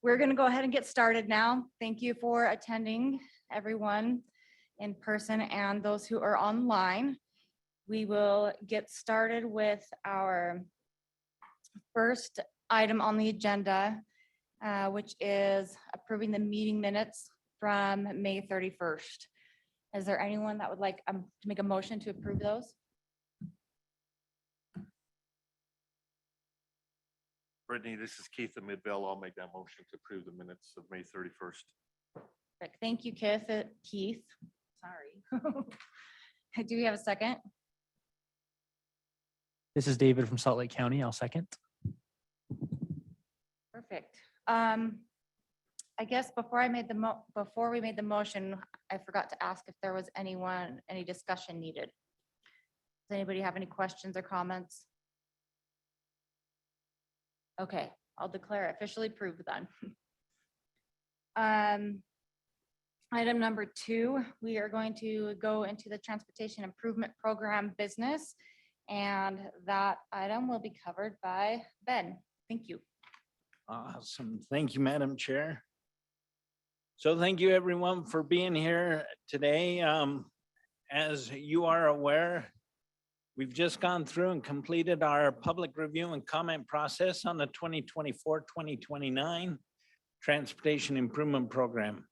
We're going to go ahead and get started now. Thank you for attending, everyone in person and those who are online. We will get started with our first item on the agenda, which is approving the meeting minutes from May 31st. Is there anyone that would like to make a motion to approve those? Brittany, this is Keith of Midvale. I'll make that motion to approve the minutes of May 31st. Perfect. Thank you, Keith. Sorry. Do we have a second? This is David from Salt Lake County. I'll second. Perfect. I guess before we made the motion, I forgot to ask if there was any discussion needed. Does anybody have any questions or comments? Okay, I'll declare officially approved then. Item number 2, we are going to go into the Transportation Improvement Program business, and that item will be covered by Ben. Thank you. Awesome. Thank you, Madam Chair. So thank you everyone for being here today. As you are aware, we've just gone through and completed our public review and comment process on the 2024-2029 Transportation Improvement Program.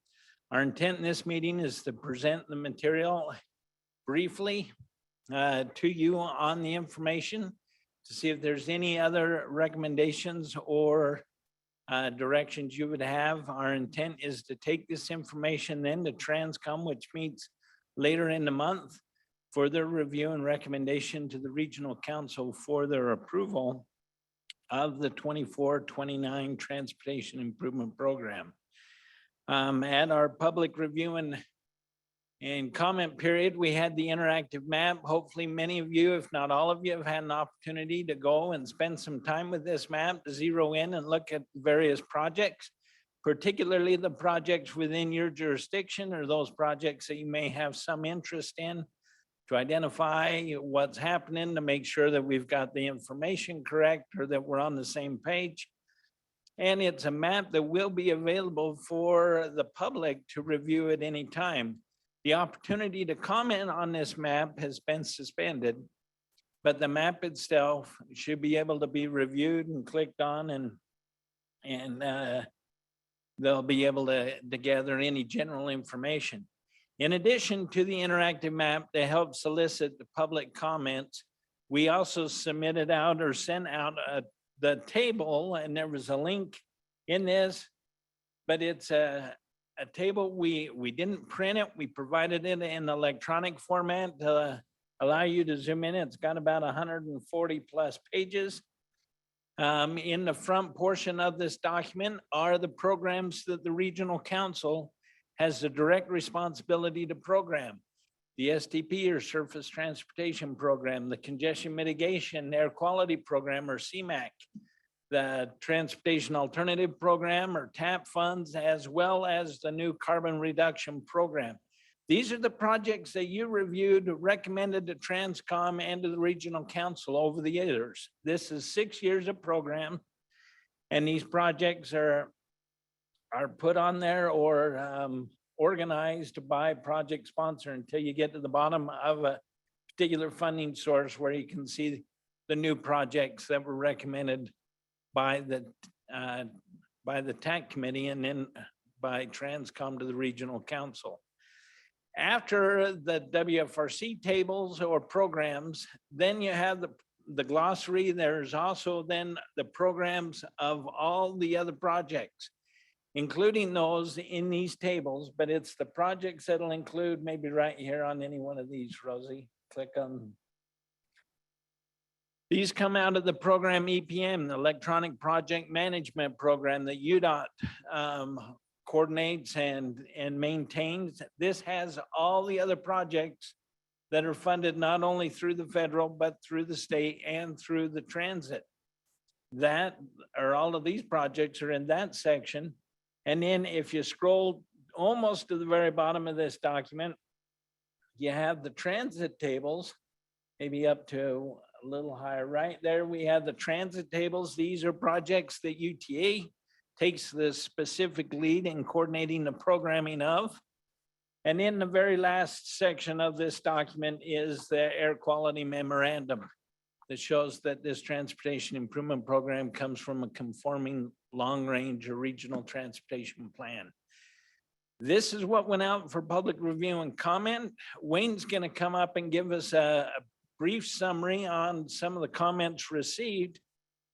Our intent in this meeting is to present the material briefly to you on the information to see if there's any other recommendations or directions you would have. Our intent is to take this information then to TransCom, which meets later in the month, for their review and recommendation to the Regional Council for their approval of the 24-29 Transportation Improvement Program. At our public review and comment period, we had the interactive map. Hopefully many of you, if not all of you, have had an opportunity to go and spend some time with this map to zero in and look at various projects, particularly the projects within your jurisdiction or those projects that you may have some interest in, to identify what's happening, to make sure that we've got the information correct or that we're on the same page. And it's a map that will be available for the public to review at any time. The opportunity to comment on this map has been suspended, but the map itself should be able to be reviewed and clicked on, and they'll be able to gather any general information. In addition to the interactive map to help solicit the public comments, we also submitted out or sent out the table, and there was a link in this, but it's a table. We didn't print it. We provided it in electronic format to allow you to zoom in. It's got about 140 plus pages. In the front portion of this document are the programs that the Regional Council has the direct responsibility to program. The STP, or Surface Transportation Program, the Congestion Mitigation Air Quality Program, or CMAQ, the Transportation Alternative Program, or TAP funds, as well as the new Carbon Reduction Program. These are the projects that you reviewed, recommended to TransCom and to the Regional Council over the years. This is 6 years of program, and these projects are put on there or organized by project sponsor until you get to the bottom of a particular funding source where you can see the new projects that were recommended by the TAC committee and then by TransCom to the Regional Council. After the WFRC tables or programs, then you have the glossary. There's also then the programs of all the other projects, including those in these tables, but it's the projects that'll include maybe right here on any one of these, Rosie. Click on. These come out of the program EPM, the Electronic Project Management Program that UDOT coordinates and maintains. This has all the other projects that are funded not only through the federal, but through the state and through the transit. That, or all of these projects are in that section. And then if you scroll almost to the very bottom of this document, you have the transit tables, maybe up to a little higher, right there, we have the transit tables. These are projects that UTA takes the specific lead in coordinating the programming of. And in the very last section of this document is the air quality memorandum that shows that this transportation improvement program comes from a conforming long-range or regional transportation plan. This is what went out for public review and comment. Wayne's going to come up and give us a brief summary on some of the comments received,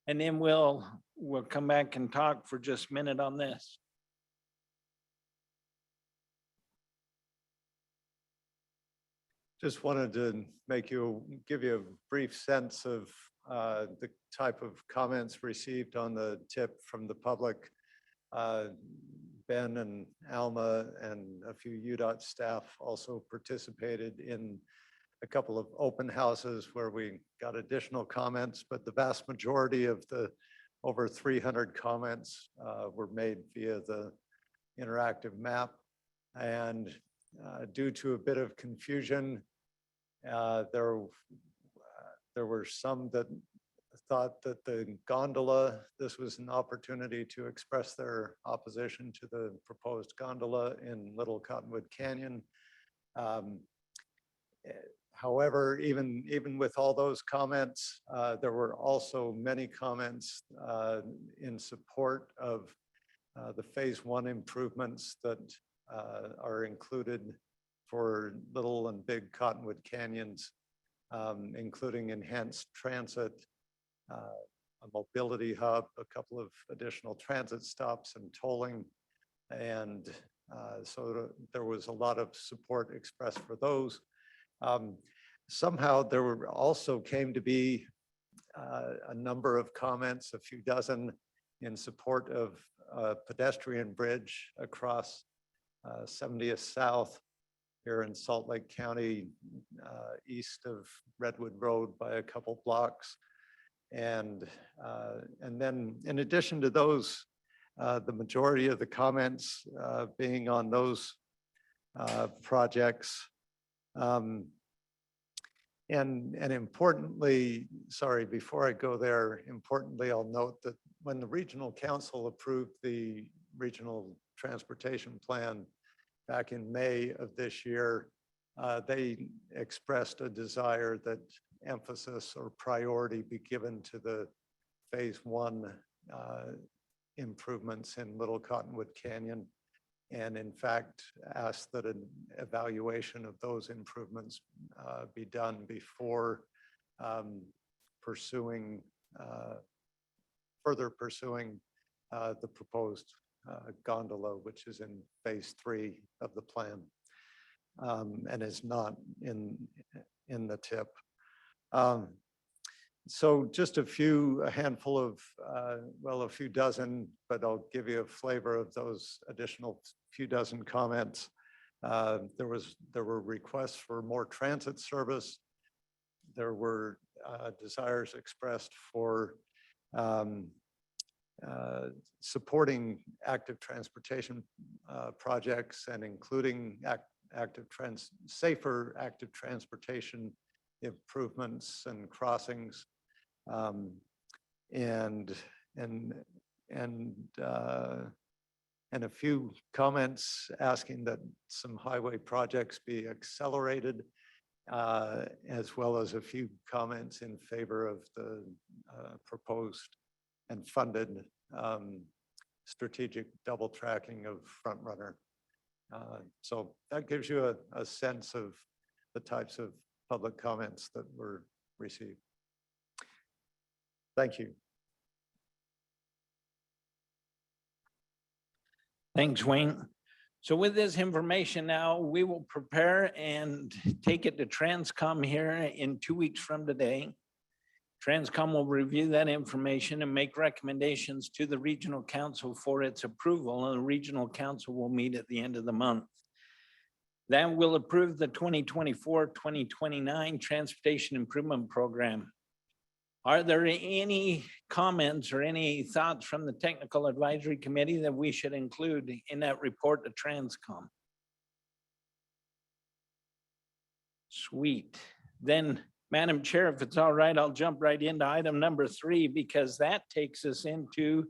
and then we'll come back and talk for just a minute on this. Just wanted to give you a brief sense of the type of comments received on the tip from the public. Ben and Alma and a few UDOT staff also participated in a couple of open houses where we got additional comments, but the vast majority of the over 300 comments were made via the interactive map. And due to a bit of confusion, there were some that thought that the gondola, this was an opportunity to express their opposition to the proposed gondola in Little Cottonwood Canyon. However, even with all those comments, there were also many comments in support of the phase 1 improvements that are included for Little and Big Cottonwood Canyons, including enhanced transit, a mobility hub, a couple of additional transit stops and tolling. And so there was a lot of support expressed for those. Somehow there were also came to be a number of comments, a few dozen, in support of a pedestrian bridge across 70th South here in Salt Lake County, east of Redwood Road by a couple blocks. And then in addition to those, the majority of the comments being on those projects. And importantly, sorry, before I go there, importantly, I'll note that when the regional council approved the regional transportation plan back in May of this year, they expressed a desire that emphasis or priority be given to the phase 1 improvements in Little Cottonwood Canyon. And in fact, asked that an evaluation of those improvements be done before further pursuing the proposed gondola, which is in phase 3 of the plan and is not in the tip. So just a handful of, well, a few dozen, but I'll give you a flavor of those additional few dozen comments. There were requests for more transit service. There were desires expressed for supporting active transportation projects and including safer active transportation improvements and crossings, and a few comments asking that some highway projects be accelerated, as well as a few comments in favor of the proposed and funded strategic double tracking of Front Runner. So that gives you a sense of the types of public comments that were received. Thank you. Thanks, Wayne. So with this information now, we will prepare and take it to TransCom here in 2 weeks from today. TransCom will review that information and make recommendations to the regional council for its approval, and the regional council will meet at the end of the month. Then we'll approve the 2024-2029 Transportation Improvement Program. Are there any comments or any thoughts from the Technical Advisory Committee that we should include in that report to TransCom? Sweet. Then Madam Chair, if it's all right, I'll jump right into item number 3 because that takes us into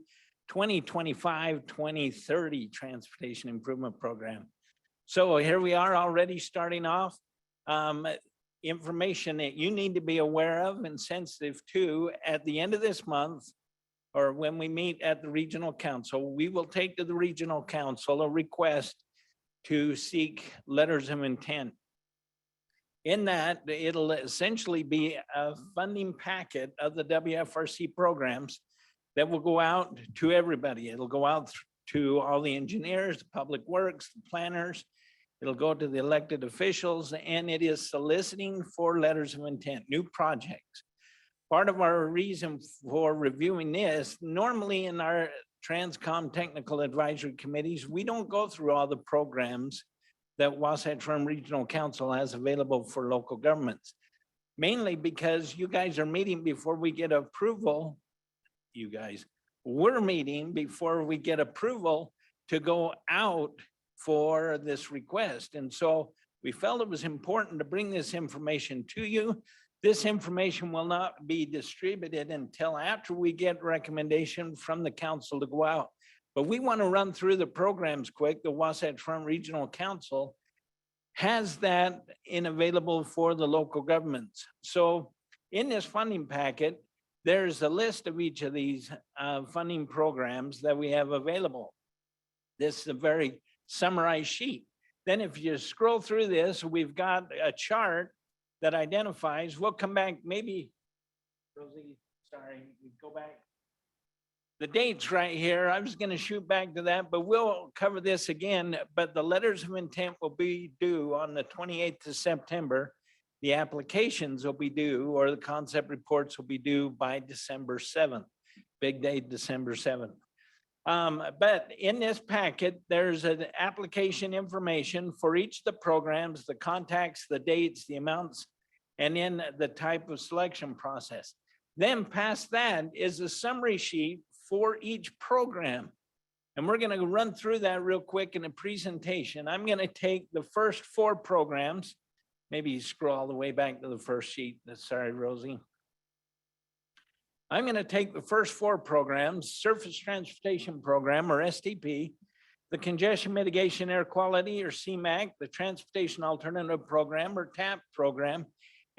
2025-2030 Transportation Improvement Program. So here we are already starting off. Information that you need to be aware of and sensitive to at the end of this month, or when we meet at the regional council, we will take to the regional council a request to seek letters of intent. In that, it'll essentially be a funding packet of the WFRC programs that will go out to everybody. It'll go out to all the engineers, the public works, the planners. It'll go to the elected officials, and it is soliciting for letters of intent, new projects. Part of our reason for reviewing this, normally in our TransCom technical advisory committees, we don't go through all the programs that Wasatch Front Regional Council has available for local governments. Mainly because you guys are meeting before we get approval. We're meeting before we get approval to go out for this request. And so we felt it was important to bring this information to you. This information will not be distributed until after we get recommendation from the council to go out. But we want to run through the programs quick. The Wasatch Front Regional Council has that available for the local governments. So in this funding packet, there's a list of each of these funding programs that we have available. This is a very summarized sheet. Then if you scroll through this, we've got a chart that identifies, we'll come back maybe, Rosie, sorry, we go back. The dates right here, I was going to shoot back to that, but we'll cover this again. But the letters of intent will be due on the 28th of September. The applications will be due, or the concept reports will be due by December 7th. Big day, December 7th. But in this packet, there's an application information for each of the programs, the contacts, the dates, the amounts, and then the type of selection process. Then past that is a summary sheet for each program. And we're going to run through that real quick in a presentation. I'm going to take the first 4 programs. Maybe you scroll all the way back to the first sheet. Sorry, Rosie. I'm going to take the first 4 programs, Surface Transportation Program, or STP, the Congestion Mitigation Air Quality, or CMAQ, the Transportation Alternative Program, or TAP program,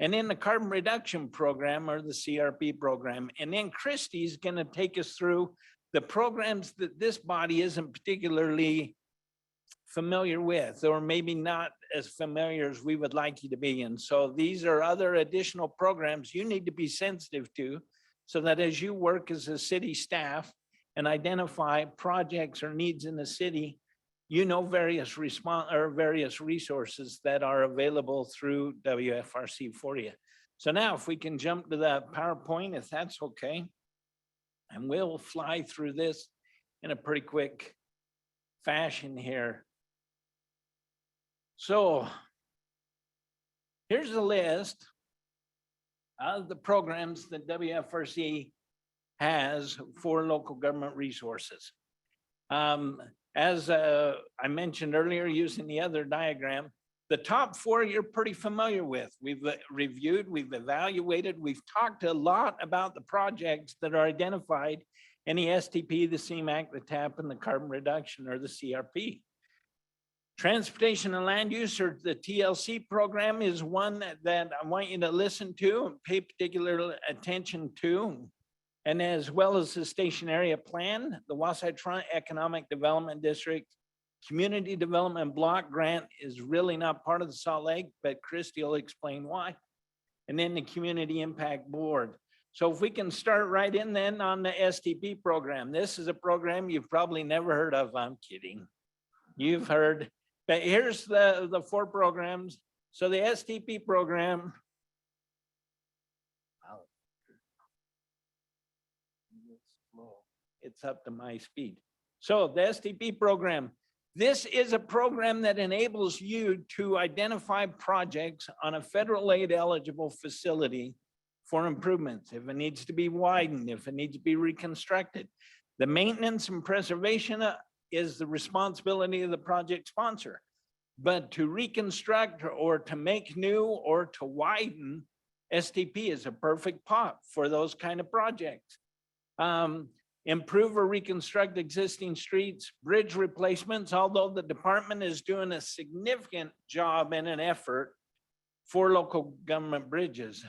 and then the Carbon Reduction Program, or the CRP program. And then Christy's going to take us through the programs that this body isn't particularly familiar with, or maybe not as familiar as we would like you to be. And so these are other additional programs you need to be sensitive to, so that as you work as a city staff and identify projects or needs in the city, you know various resources that are available through WFRC for you. So now if we can jump to the PowerPoint, if that's okay, and we'll fly through this in a pretty quick fashion here. So here's a list of the programs that WFRC has for local government resources. As I mentioned earlier, using the other diagram, the top 4 you're pretty familiar with. We've reviewed, we've evaluated, we've talked a lot about the projects that are identified in the STP, the CMAQ, the TAP, and the carbon reduction, or the CRP. Transportation and land use, or the TLC program, is one that I want you to listen to and pay particular attention to. And as well as the station area plan, the Wasatch Front Economic Development District Community Development Block Grant is really not part of the Salt Lake, but Christy will explain why. And then the Community Impact Board. So if we can start right in then on the STP program. This is a program you've probably never heard of. I'm kidding. You've heard. But here's the 4 programs. So the STP program. It's up to my speed. So the STP program, this is a program that enables you to identify projects on a federal aid eligible facility for improvements. If it needs to be widened, if it needs to be reconstructed. The maintenance and preservation is the responsibility of the project sponsor. But to reconstruct or to make new or to widen STP is a perfect pot for those kind of projects. Improve or reconstruct existing streets, bridge replacements, although the department is doing a significant job and an effort for local government bridges.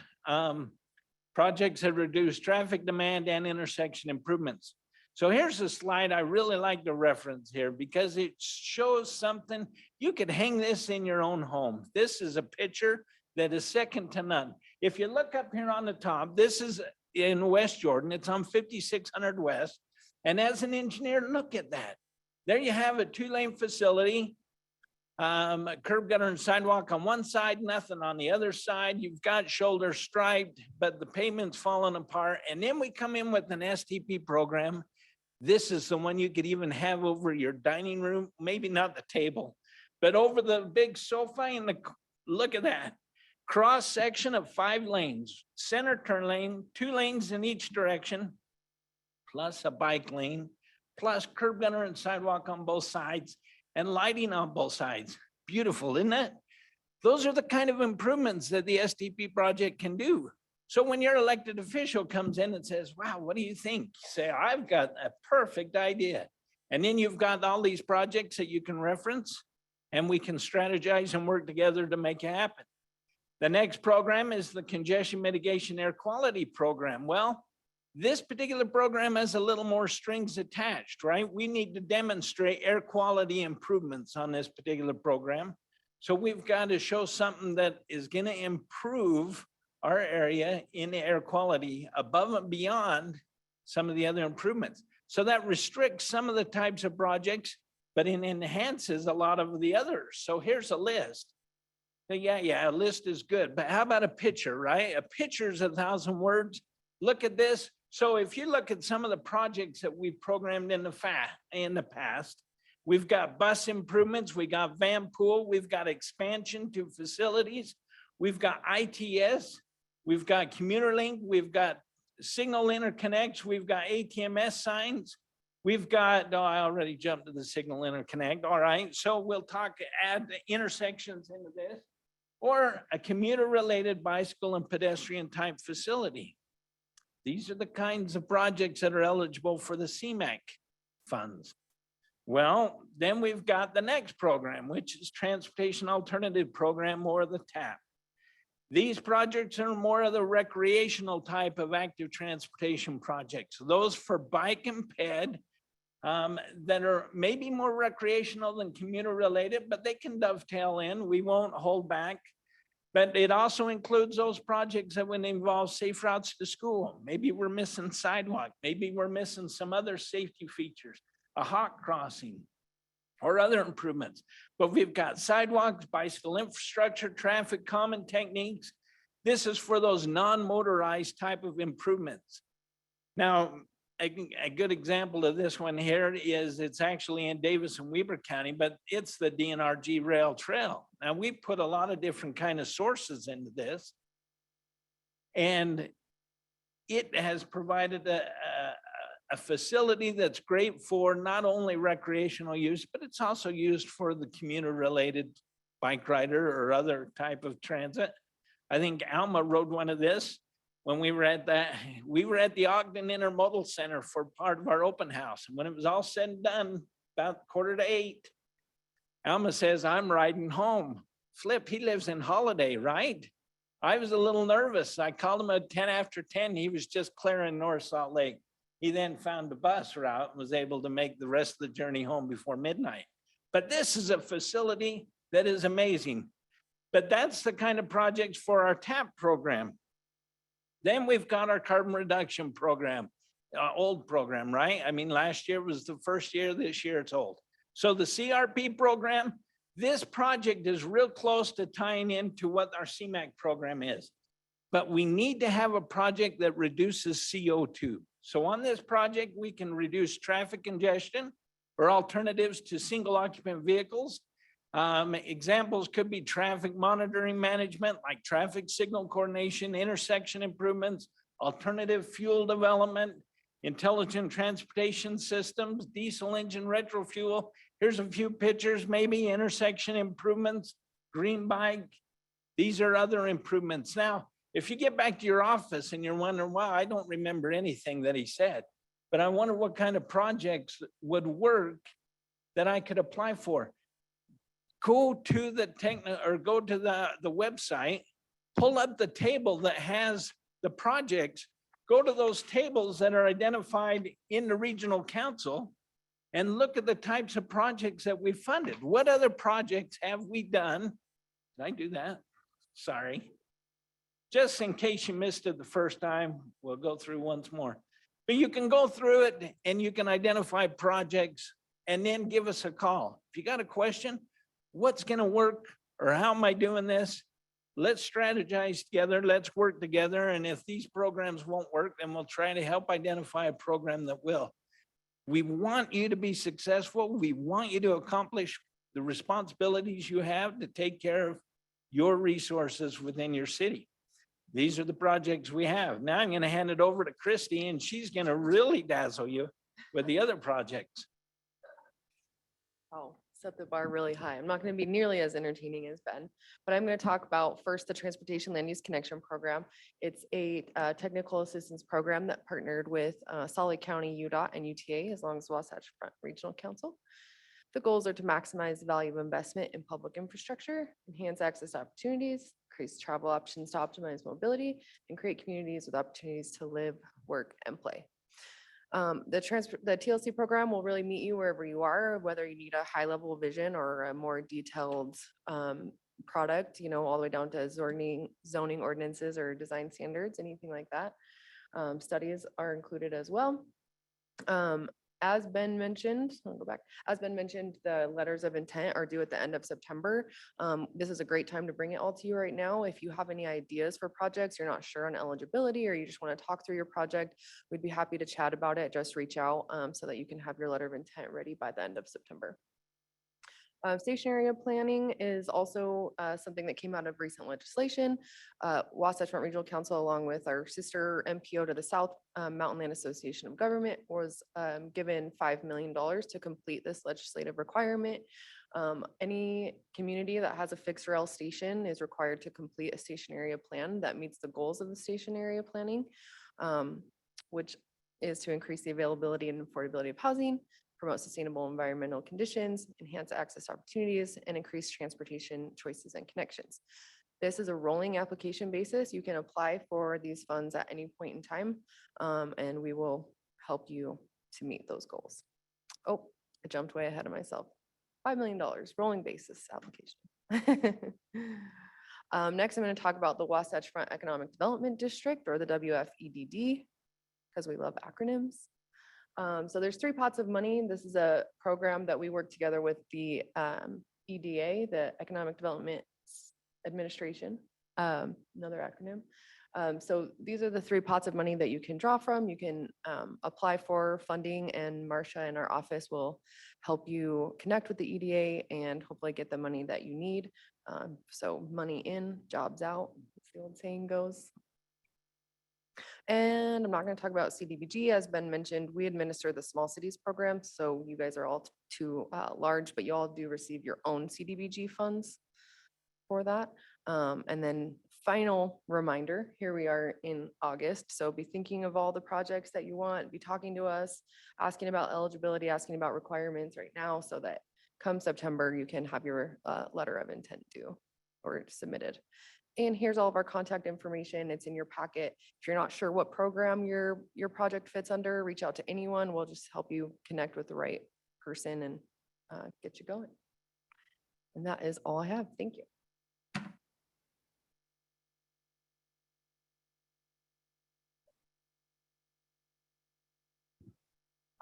Projects that reduce traffic demand and intersection improvements. So here's a slide I really like to reference here because it shows something. You could hang this in your own home. This is a picture that is second to none. If you look up here on the top, this is in West Jordan. It's on 5600 West. And as an engineer, look at that. There you have a 2-lane facility, a curb gutter and sidewalk on one side, nothing on the other side. You've got shoulder striped, but the pavement's falling apart. And then we come in with an STP program. This is the one you could even have over your dining room, maybe not the table, but over the big sofa and look at that. Cross section of 5 lanes, center turn lane, 2 lanes in each direction, plus a bike lane, plus curb gutter and sidewalk on both sides and lighting on both sides. Beautiful, isn't it? Those are the kind of improvements that the STP project can do. So when your elected official comes in and says, wow, what do you think? You say, I've got a perfect idea. And then you've got all these projects that you can reference and we can strategize and work together to make it happen. The next program is the Congestion Mitigation Air Quality Program. Well, this particular program has a little more strings attached, right? We need to demonstrate air quality improvements on this particular program. So we've got to show something that is going to improve our area in air quality above and beyond some of the other improvements. So that restricts some of the types of projects, but it enhances a lot of the others. So here's a list. So yeah, a list is good, but how about a picture, right? A picture is 1,000 words. Look at this. So if you look at some of the projects that we've programmed in the past, we've got bus improvements, we got van pool, we've got expansion to facilities, we've got ITS, we've got commuter link, we've got signal interconnects, we've got ATMS signs, we've got, I already jumped to the signal interconnect. All right, so we'll add the intersections into this, or a commuter related bicycle and pedestrian type facility. These are the kinds of projects that are eligible for the CMAQ funds. Well, then we've got the next program, which is Transportation Alternative Program, or the TAC. These projects are more of the recreational type of active transportation projects. Those for bike and ped that are maybe more recreational than commuter related, but they can dovetail in. We won't hold back. But it also includes those projects that would involve safe routes to school. Maybe we're missing sidewalk. Maybe we're missing some other safety features, a hawk crossing, or other improvements. But we've got sidewalks, bicycle infrastructure, traffic calming techniques. This is for those non-motorized type of improvements. Now, a good example of this one here is it's actually in Davis and Weber County, but it's the DNRG Rail Trail. Now, we put a lot of different kind of sources into this, and it has provided a facility that's great for not only recreational use, but it's also used for the commuter-related bike rider or other type of transit. I think Alma rode one of this when we were at the Ogden Intermodal Center for part of our open house. And when it was all said and done, about 7:45, Alma says, I'm riding home. Flip, he lives in Holiday, right? I was a little nervous. I called him at 10 after 10. He was just clearing North Salt Lake. He then found a bus route and was able to make the rest of the journey home before midnight. But this is a facility that is amazing. But that's the kind of projects for our TAP program. Then we've got our carbon reduction program, old program, right? I mean, last year was the first year, this year it's old. So the CRP program, this project is real close to tying into what our CMAQ program is. But we need to have a project that reduces CO2. So on this project, we can reduce traffic congestion or alternatives to single occupant vehicles. Examples could be traffic monitoring management, like traffic signal coordination, intersection improvements, alternative fuel development, intelligent transportation systems, diesel engine retrofuel. Here's a few pictures, maybe intersection improvements, green bike. These are other improvements. Now, If you get back to your office and you're wondering, wow, I don't remember anything that he said, but I wonder what kind of projects would work that I could apply for. Go to the go to the website, pull up the table that has the projects, go to those tables that are identified in the regional council and look at the types of projects that we funded. What other projects have we done? Did I do that? Sorry. Just in case you missed it the first time, we'll go through once more. But you can go through it and you can identify projects and then give us a call. If you got a question, what's going to work or how am I doing this? Let's strategize together. Let's work together. And if these programs won't work, then we'll try to help identify a program that will. We want you to be successful. We want you to accomplish the responsibilities you have to take care of your resources within your city. These are the projects we have. Now I'm going to hand it over to Christy and she's going to really dazzle you with the other projects. Oh, set the bar really high. I'm not going to be nearly as entertaining as Ben, but I'm going to talk about first the Transportation Land Use Connection Program. It's a technical assistance program that partnered with Salt Lake County, UDOT, and UTA, as long as Wasatch Front Regional Council. The goals are to maximize the value of investment in public infrastructure, enhance access opportunities, increase travel options to optimize mobility, and create communities with opportunities to live, work, and play. The TLC program will really meet you wherever you are, whether you need a high level vision or a more detailed product, all the way down to zoning ordinances or design standards, anything like that. Studies are included as well. As Ben mentioned, I'll go back. As Ben mentioned, the letters of intent are due at the end of September. This is a great time to bring it all to you right now. If you have any ideas for projects, you're not sure on eligibility, or you just want to talk through your project, we'd be happy to chat about it. Just reach out so that you can have your letter of intent ready by the end of September. Station area planning is also something that came out of recent legislation. Wasatch Front Regional Council, along with our sister MPO to the south, Mountain Land Association of Government, was given $5 million to complete this legislative requirement. Any community that has a fixed rail station is required to complete a station area plan that meets the goals of the station area planning, which is to increase the availability and affordability of housing, promote sustainable environmental conditions, enhance access opportunities, and increase transportation choices and connections. This is a rolling application basis. You can apply for these funds at any point in time, and we will help you to meet those goals. Oh, I jumped way ahead of myself. $5 million, rolling basis application. Next, I'm going to talk about the Wasatch Front Economic Development District, or the WFEDD, because we love acronyms. So there's 3 pots of money. This is a program that we work together with the EDA, the Economic Development Administration, another acronym. So these are the 3 pots of money that you can draw from. You can apply for funding, and Marcia in our office will help you connect with the EDA and hopefully get the money that you need. So money in, jobs out, as the old saying goes. And I'm not going to talk about CDBG. As Ben mentioned, we administer the small cities program. So you guys are all too large, but you all do receive your own CDBG funds for that. And then final reminder, here we are in August. So be thinking of all the projects that you want, be talking to us, asking about eligibility, asking about requirements right now, so that come September, you can have your letter of intent due or submitted. And here's all of our contact information. It's in your packet. If you're not sure what program your project fits under, reach out to anyone. We'll just help you connect with the right person and get you going. And that is all I have. Thank you.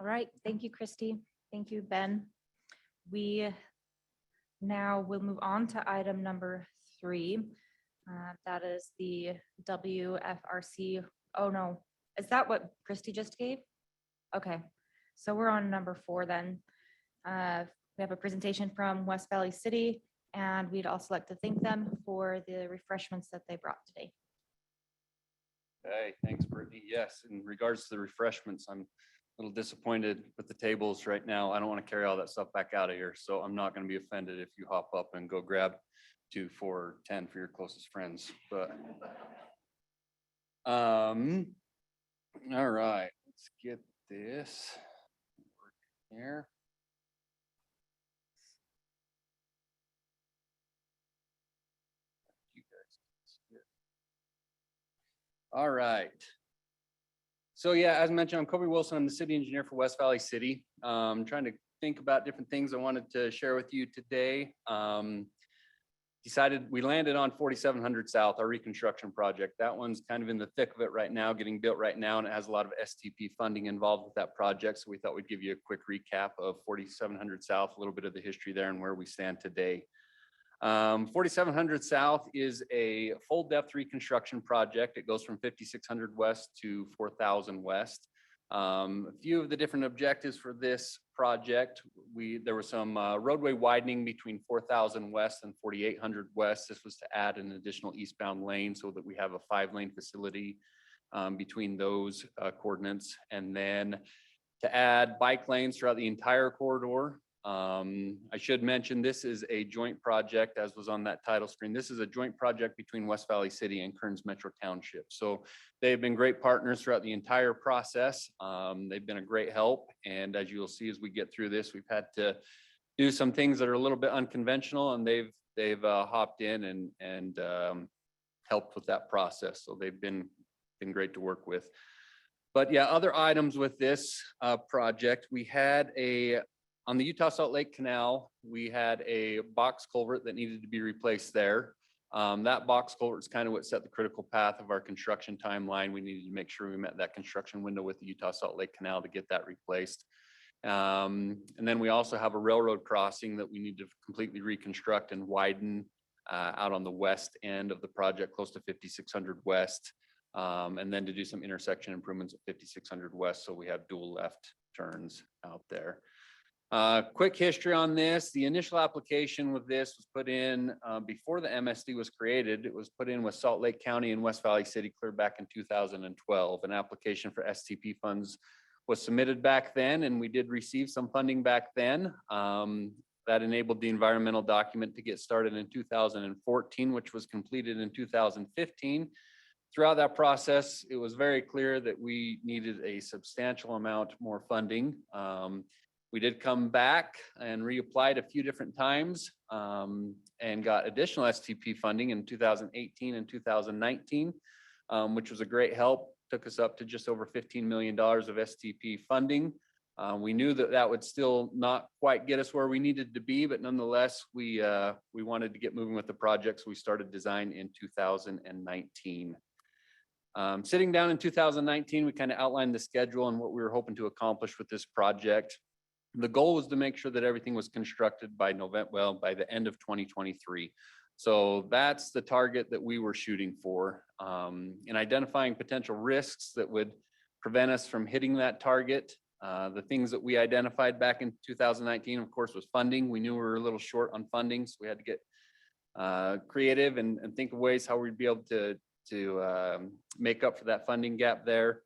All right, thank you, Christy. Thank you, Ben. We now will move on to item number 3. That is the WFRC. Oh, no. Is that what Christy just gave? Okay. So we're on number 4 then. We have a presentation from West Valley City, and we'd also like to thank them for the refreshments that they brought today. Hey, thanks, Brittany. Yes, in regards to the refreshments, I'm a little disappointed with the tables right now. I don't want to carry all that stuff back out of here, so I'm not going to be offended if you hop up and go grab 2, 4, 10 for your closest friends. But All right, let's get this here. You guys can see it. All right. So yeah, as mentioned, I'm Kobe Wilson. I'm the city engineer for West Valley City. Trying to think about different things I wanted to share with you today. Decided we landed on 4700 South, our reconstruction project. That one's kind of in the thick of it right now, getting built right now, and it has a lot of STP funding involved with that project. So we thought we'd give you a quick recap of 4700 South, a little bit of the history there and where we stand today. 4700 South is a full depth reconstruction project. It goes from 5600 West to 4000 West. A few of the different objectives for this project, there was some roadway widening between 4000 West and 4800 West. This was to add an additional eastbound lane so that we have a 5-lane facility between those coordinates. And then to add bike lanes throughout the entire corridor. I should mention this is a joint project, as was on that title screen. This is a joint project between West Valley City and Kearns Metro Township. So they've been great partners throughout the entire process. They've been a great help. And as you'll see, as we get through this, we've had to do some things that are a little bit unconventional, and they've hopped in and helped with that process. So they've been great to work with. But yeah, other items with this project, we had on the Utah Salt Lake Canal, we had a box culvert that needed to be replaced there. That box culvert is kind of what set the critical path of our construction timeline. We needed to make sure we met that construction window with the Utah Salt Lake Canal to get that replaced. And then we also have a railroad crossing that we need to completely reconstruct and widen out on the west end of the project, close to 5600 West. And then to do some intersection improvements at 5600 West, so we have dual left turns out there. Quick history on this. The initial application with this was put in before the MSD was created. It was put in with Salt Lake County and West Valley City clear back in 2012. An application for STP funds was submitted back then, and we did receive some funding back then. That enabled the environmental document to get started in 2014, which was completed in 2015. Throughout that process, it was very clear that we needed a substantial amount more funding. We did come back and reapplied a few different times and got additional STP funding in 2018 and 2019, which was a great help. Took us up to just over $15 million of STP funding. We knew that that would still not quite get us where we needed to be, but nonetheless, we wanted to get moving with the project, so we started design in 2019. Sitting down in 2019, we kind of outlined the schedule and what we were hoping to accomplish with this project. The goal was to make sure that everything was constructed by by the end of 2023. So that's the target that we were shooting for. In identifying potential risks that would prevent us from hitting that target. The things that we identified back in 2019, of course, was funding. We knew we were a little short on funding, so we had to get creative and think of ways how we'd be able to make up for that funding gap there.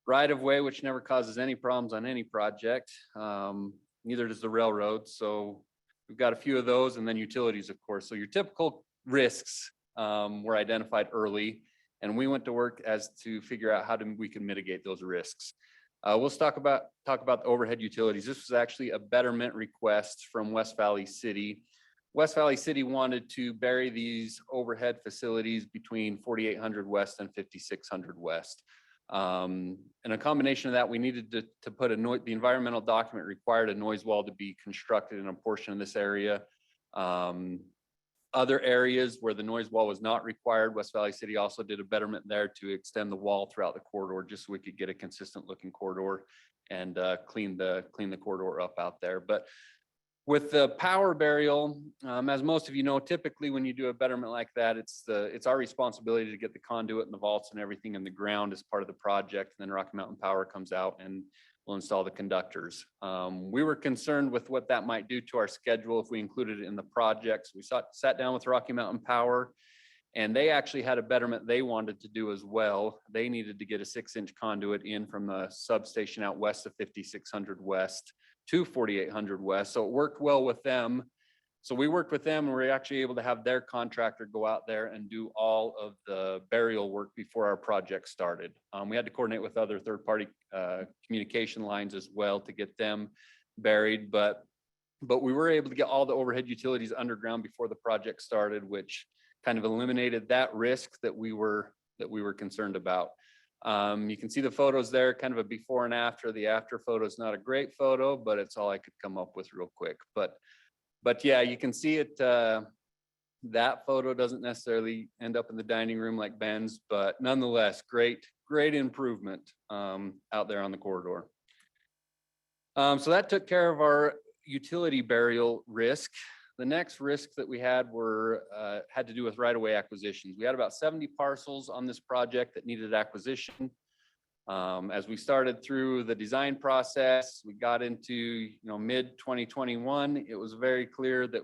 Right of way, which never causes any problems on any project. Neither does the railroad. So we've got a few of those, and then utilities, of course. So your typical risks were identified early, and we went to work as to figure out how we can mitigate those risks. We'll talk about the overhead utilities. This was actually a betterment request from West Valley City. West Valley City wanted to bury these overhead facilities between 4800 West and 5600 West. And a combination of that, we needed to put the environmental document required a noise wall to be constructed in a portion of this area. Other areas where the noise wall was not required, West Valley City also did a betterment there to extend the wall throughout the corridor, just so we could get a consistent looking corridor and clean the corridor up out there. But with the power burial, as most of you know, typically when you do a betterment like that, it's our responsibility to get the conduit and the vaults and everything in the ground as part of the project. And then Rocky Mountain Power comes out and will install the conductors. We were concerned with what that might do to our schedule if we included it in the project. So we sat down with Rocky Mountain Power, and they actually had a betterment they wanted to do as well. They needed to get a 6-inch conduit in from the substation out west of 5600 West to 4800 West. So it worked well with them So we worked with them and we were actually able to have their contractor go out there and do all of the burial work before our project started. We had to coordinate with other third-party communication lines as well to get them buried, but we were able to get all the overhead utilities underground before the project started, which kind of eliminated that risk that we were concerned about. You can see the photos there, kind of a before and after. The after photo is not a great photo, but it's all I could come up with real quick. But yeah, you can see it. That photo doesn't necessarily end up in the dining room like Ben's, but nonetheless, great improvement out there on the corridor. So that took care of our utility burial risk. The next risk that we had had to do with right-of-way acquisitions. We had about 70 parcels on this project that needed acquisition. As we started through the design process, we got into mid 2021. It was very clear that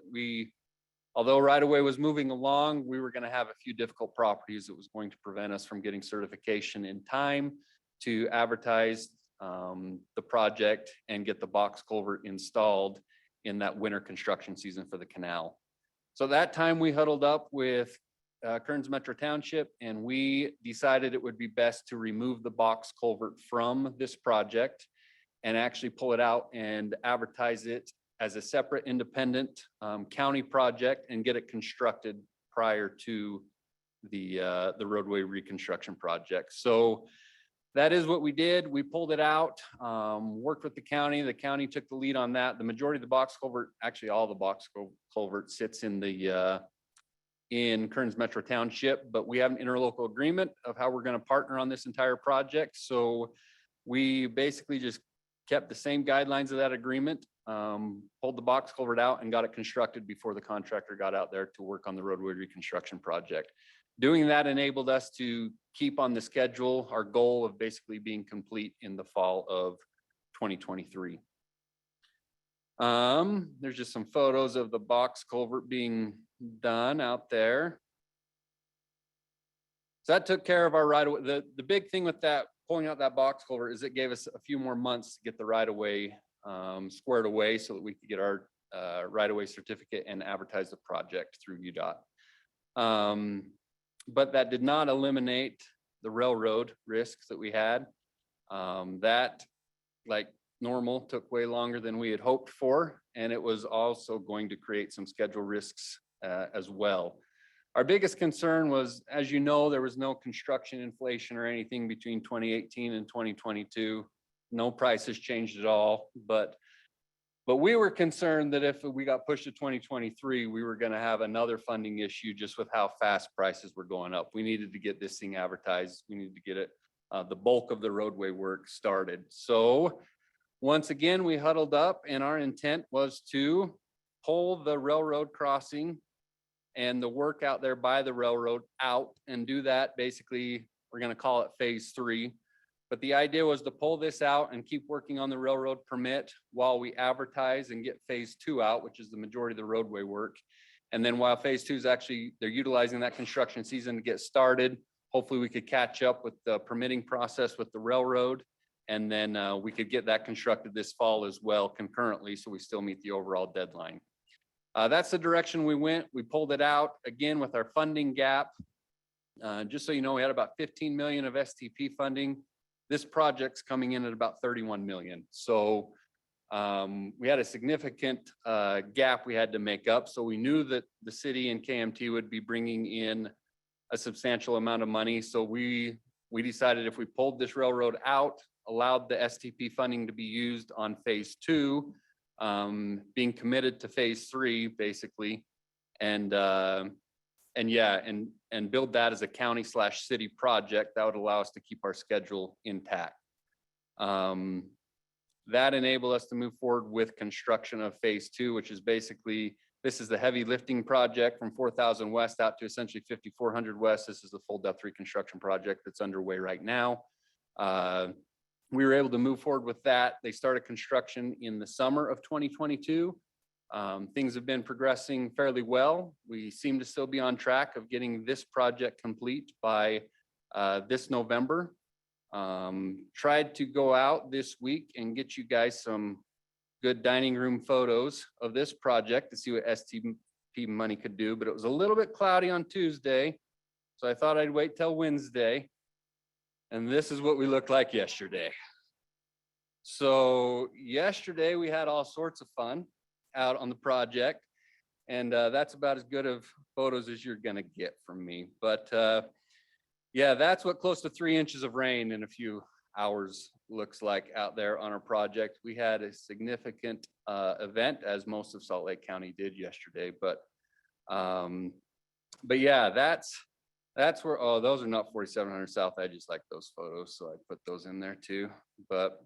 although right-of-way was moving along, we were going to have a few difficult properties that was going to prevent us from getting certification in time to advertise the project and get the box culvert installed in that winter construction season for the canal. So that time we huddled up with Kearns Metro Township, and we decided it would be best to remove the box culvert from this project and actually pull it out and advertise it as a separate independent county project and get it constructed prior to the roadway reconstruction project. So that is what we did. We pulled it out, worked with the county. The county took the lead on that. The majority of the box culvert, actually all the box culvert sits in Kearns Metro Township, but we have an interlocal agreement of how we're going to partner on this entire project. So we basically just kept the same guidelines of that agreement, pulled the box culvert out and got it constructed before the contractor got out there to work on the roadway reconstruction project. Doing that enabled us to keep on the schedule, our goal of basically being complete in the fall of 2023. There's just some photos of the box culvert being done out there. So that took care of our right of way. The big thing with that, pulling out that box culvert, is it gave us a few more months to get the right of way squared away so that we could get our right of way certificate and advertise the project through UDOT. But that did not eliminate the railroad risks that we had. That, like normal, took way longer than we had hoped for, and it was also going to create some schedule risks as well. Our biggest concern was, as you know, there was no construction inflation or anything between 2018 and 2022. No prices changed at all, but we were concerned that if we got pushed to 2023, we were going to have another funding issue just with how fast prices were going up. We needed to get this thing advertised. We needed to get it, the bulk of the roadway work started. So once again, we huddled up, and our intent was to pull the railroad crossing and the work out there by the railroad out and do that. Basically, we're going to call it phase 3. But the idea was to pull this out and keep working on the railroad permit while we advertise and get phase 2 out, which is the majority of the roadway work. And then while phase 2 is actually, they're utilizing that construction season to get started. Hopefully we could catch up with the permitting process with the railroad. And then we could get that constructed this fall as well concurrently, so we still meet the overall deadline. That's the direction we went. We pulled it out again with our funding gap. Just so you know, we had about 15 million of STP funding. This project's coming in at about 31 million. So we had a significant gap we had to make up. So we knew that the city and KMT would be bringing in a substantial amount of money. So we decided if we pulled this railroad out, allowed the STP funding to be used on phase 2, being committed to phase 3 basically, and build that as a county/city project that would allow us to keep our schedule intact. That enabled us to move forward with construction of phase 2, which is basically, this is the heavy lifting project from 4,000 west out to essentially 5,400 west. This is the full depth reconstruction project that's underway right now. We were able to move forward with that. They started construction in the summer of 2022. Things have been progressing fairly well. We seem to still be on track of getting this project complete by this November. Tried to go out this week and get you guys some good dining room photos of this project to see what STP money could do, but it was a little bit cloudy on Tuesday. So I thought I'd wait till Wednesday. And this is what we looked like yesterday. So yesterday we had all sorts of fun out on the project. And that's about as good of photos as you're gonna get from me. But yeah, that's what close to 3 inches of rain in a few hours looks like out there on our project. We had a significant event, as most of Salt Lake County did yesterday. But yeah, that's where, oh, those are not 4700 South. I just like those photos, so I put those in there too. But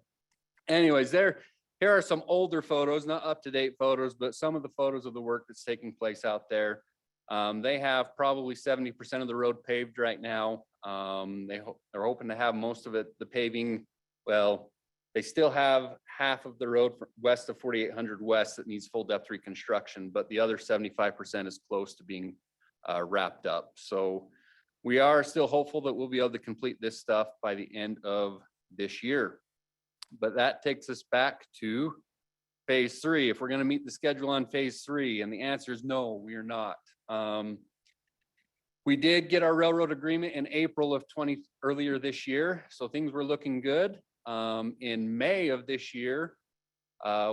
anyways, here are some older photos, not up-to-date photos, but some of the photos of the work that's taking place out there. They have probably 70% of the road paved right now. They're hoping to have most of it, the paving. Well, they still have half of the road west of 4800 West that needs full depth reconstruction, but the other 75% is close to being wrapped up. So we are still hopeful that we'll be able to complete this stuff by the end of this year. But that takes us back to phase 3. If we're going to meet the schedule on phase 3, and the answer is no, we are not. We did get our railroad agreement in April of earlier this year, so things were looking good. In May of this year,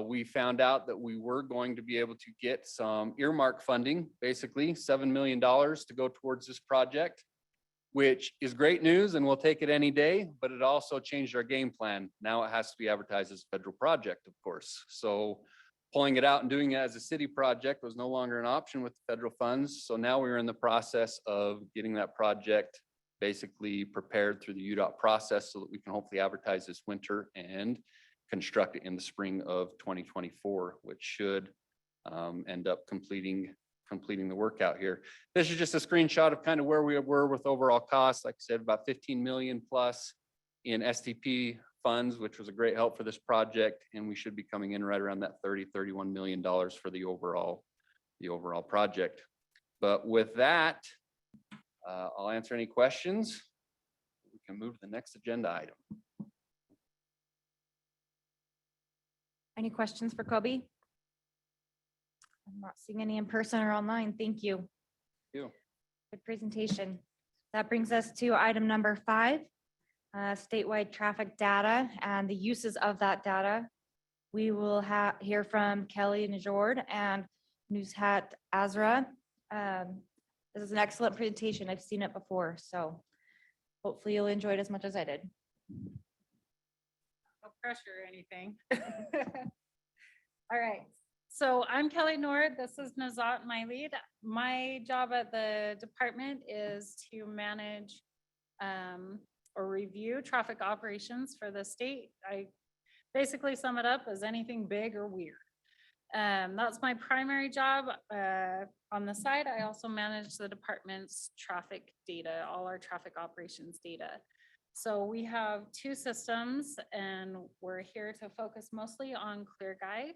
we found out that we were going to be able to get some earmark funding, basically $7 million to go towards this project, which is great news and we'll take it any day, but it also changed our game plan. Now it has to be advertised as a federal project, of course. So pulling it out and doing it as a city project was no longer an option with the federal funds. So now we're in the process of getting that project basically prepared through the UDOT process so that we can hopefully advertise this winter and construct it in the spring of 2024, which should end up completing the work out here. This is just a screenshot of kind of where we were with overall costs. Like I said, about 15 million plus in STP funds, which was a great help for this project. And we should be coming in right around that $31 million for the overall project. But with that, I'll answer any questions. We can move to the next agenda item. Any questions for Kobe? I'm not seeing any in person or online. Thank you. Good presentation. That brings us to item number 5, statewide traffic data and the uses of that data. We will hear from Kelly Najord and Nuzhat Azra. This is an excellent presentation. I've seen it before, so hopefully you'll enjoy it as much as I did. No pressure or anything. All right. So I'm Kelly Nord. This is Nazat, my lead. My job at the department is to manage or review traffic operations for the state. I basically sum it up as anything big or weird. That's my primary job. On the side, I also manage the department's traffic data, all our traffic operations data. So we have 2 systems and we're here to focus mostly on ClearGuide.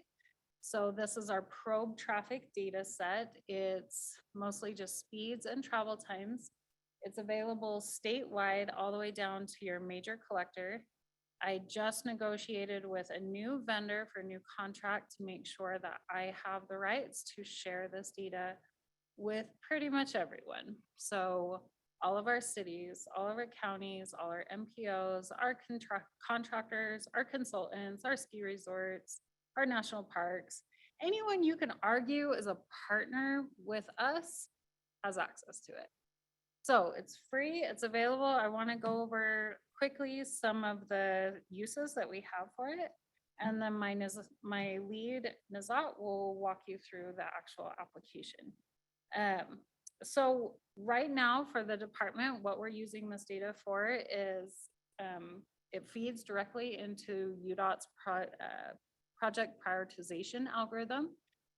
So this is our probe traffic data set. It's mostly just speeds and travel times. It's available statewide all the way down to your major collector. I just negotiated with a new vendor for a new contract to make sure that I have the rights to share this data with pretty much everyone. So all of our cities, all of our counties, all our MPOs, our contractors, our consultants, our ski resorts, our national parks, anyone you can argue is a partner with us has access to it. So it's free, it's available. I want to go over quickly some of the uses that we have for it. And then my lead, Nazat, will walk you through the actual application. So right now for the department, what we're using this data for is it feeds directly into UDOT's project prioritization algorithm.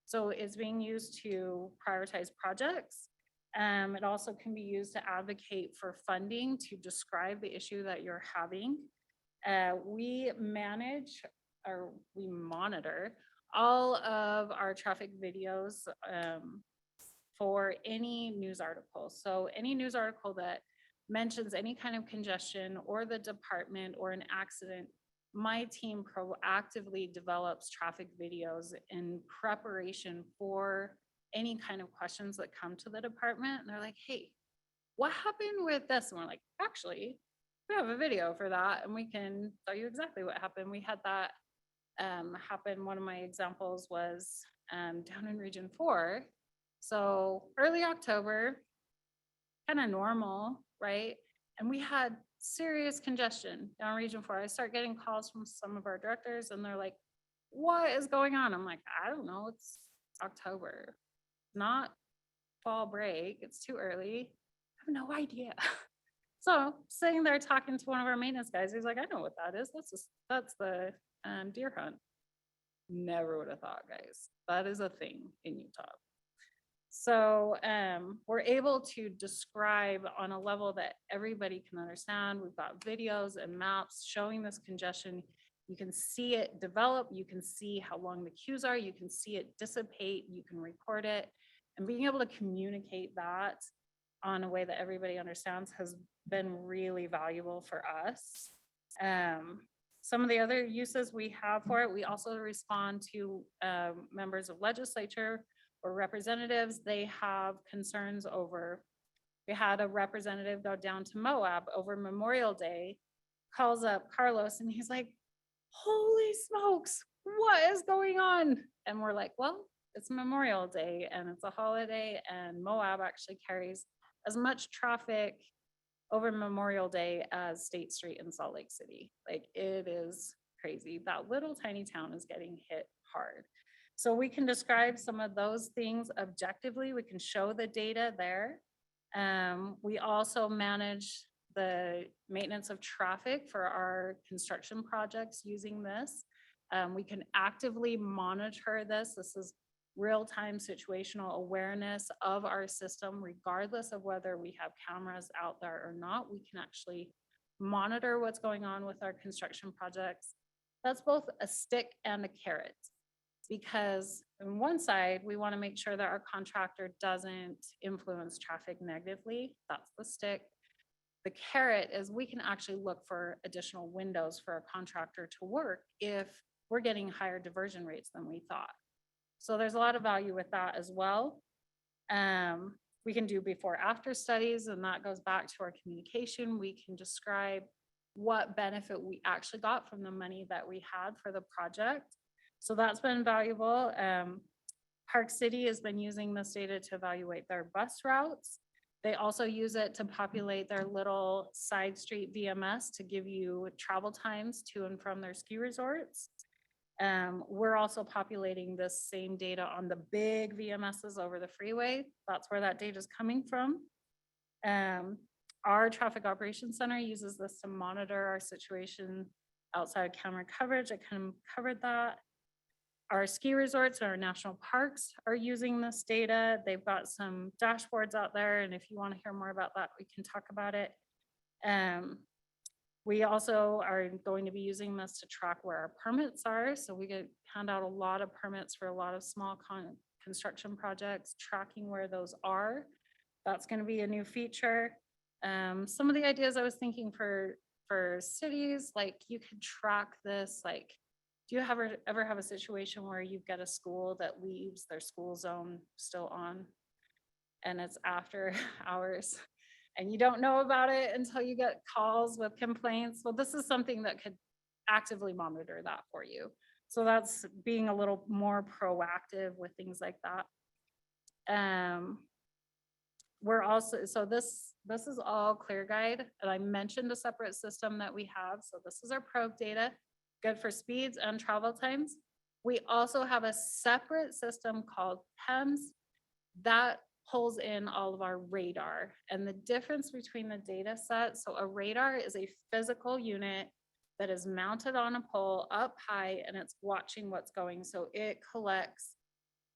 So it's being used to prioritize projects. It also can be used to advocate for funding to describe the issue that you're having. We manage or we monitor all of our traffic videos for any news article. So any news article that mentions any kind of congestion or the department or an accident, my team proactively develops traffic videos in preparation for any kind of questions that come to the department. And they're like, hey, what happened with this? And we're like, actually, we have a video for that and we can tell you exactly what happened. We had that happen. One of my examples was down in Region 4. So early October, kind of normal, right? And we had serious congestion down Region 4. I start getting calls from some of our directors and they're like, what is going on? I'm like, I don't know. It's October, not fall break. It's too early. I have no idea. So sitting there talking to one of our maintenance guys, he's like, I know what that is. That's the deer hunt. Never would have thought, guys. That is a thing in Utah. So we're able to describe on a level that everybody can understand. We've got videos and maps showing this congestion. You can see it develop. You can see how long the queues are. You can see it dissipate. You can record it. And being able to communicate that on a way that everybody understands has been really valuable for us. Some of the other uses we have for it, we also respond to members of legislature or representatives. They have concerns over, we had a representative go down to Moab over Memorial Day, calls up Carlos and he's like, holy smokes, what is going on? And we're like, well, it's Memorial Day and it's a holiday and Moab actually carries as much traffic over Memorial Day as State Street in Salt Lake City. Like, it is crazy. That little tiny town is getting hit hard. So we can describe some of those things objectively. We can show the data there. We also manage the maintenance of traffic for our construction projects using this. We can actively monitor this. This is real-time situational awareness of our system, regardless of whether we have cameras out there or not. We can actually monitor what's going on with our construction projects. That's both a stick and a carrot, because on one side, we want to make sure that our contractor doesn't influence traffic negatively. That's the stick. The carrot is we can actually look for additional windows for a contractor to work if we're getting higher diversion rates than we thought. So there's a lot of value with that as well. We can do before after studies, and that goes back to our communication. We can describe what benefit we actually got from the money that we had for the project. So that's been valuable. Park City has been using this data to evaluate their bus routes. They also use it to populate their little side street VMS to give you travel times to and from their ski resorts. We're also populating this same data on the big VMSs over the freeway. That's where that data is coming from. Our traffic operations center uses this to monitor our situation outside camera coverage. I kind of covered that. Our ski resorts and our national parks are using this data. They've got some dashboards out there, and if you want to hear more about that, we can talk about it. We also are going to be using this to track where our permits are. So we hand out a lot of permits for a lot of small construction projects, tracking where those are. That's going to be a new feature. Some of the ideas I was thinking for cities, like you could track this, like, do you ever have a situation where you've got a school that leaves their school zone still on and it's after hours and you don't know about it until you get calls with complaints? Well, this is something that could actively monitor that for you. So that's being a little more proactive with things like that. We're also, so this is all ClearGuide, and I mentioned a separate system that we have. So this is our probe data, good for speeds and travel times. We also have a separate system called PEMS that pulls in all of our radar. And the difference between the data set, so a radar is a physical unit that is mounted on a pole up high and it's watching what's going. So it collects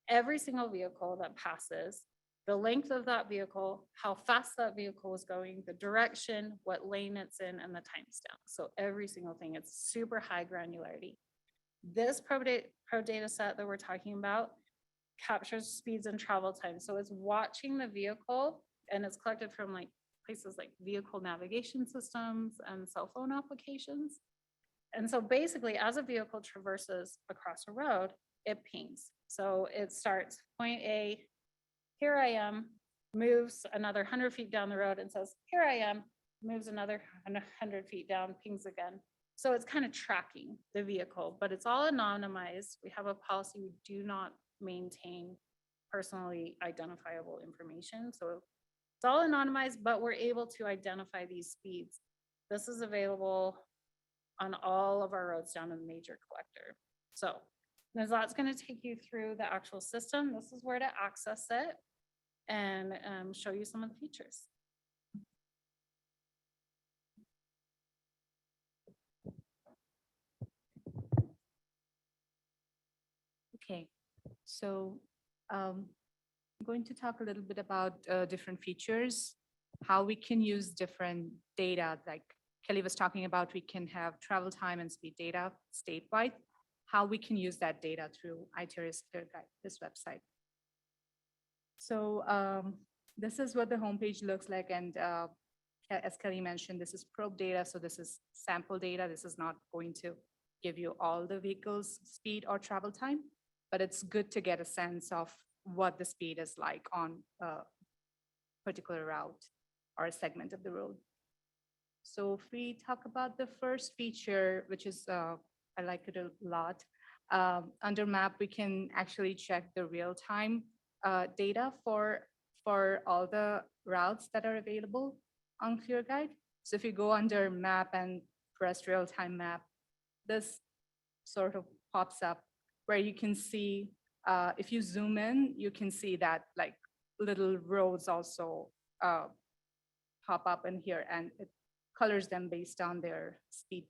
every single vehicle that passes, the length of that vehicle, how fast that vehicle is going, the direction, what lane it's in, and the timestamp. So every single thing, it's super high granularity. This pro data set that we're talking about captures speeds and travel time. So it's watching the vehicle, and it's collected from like places like vehicle navigation systems and cell phone applications. And so basically, as a vehicle traverses across a road, it pings. So it starts point A, here I am, moves another 100 feet down the road and says, here I am, moves another 100 feet down, pings again. So it's kind of tracking the vehicle, but it's all anonymized. We have a policy, we do not maintain personally identifiable information. So it's all anonymized, but we're able to identify these speeds. This is available on all of our roads down in the major collector. So Nazat's going to take you through the actual system. This is where to access it and show you some of the features. Okay, so I'm going to talk a little bit about different features, how we can use different data, like Kelly was talking about, we can have travel time and speed data statewide, how we can use that data through iTerra's Clear Guide, this website. So this is what the homepage looks like, and as Kelly mentioned, this is probe data, so this is sample data. This is not going to give you all the vehicles' speed or travel time, but it's good to get a sense of what the speed is like on a particular route or a segment of the road. So if we talk about the first feature, which is, I like it a lot, under map, we can actually check the real-time data for all the routes that are available on ClearGuide. So if you go under map and press real-time map, this sort of pops up where you can see, if you zoom in, you can see that like little roads also pop up in here, and it colors them based on their speed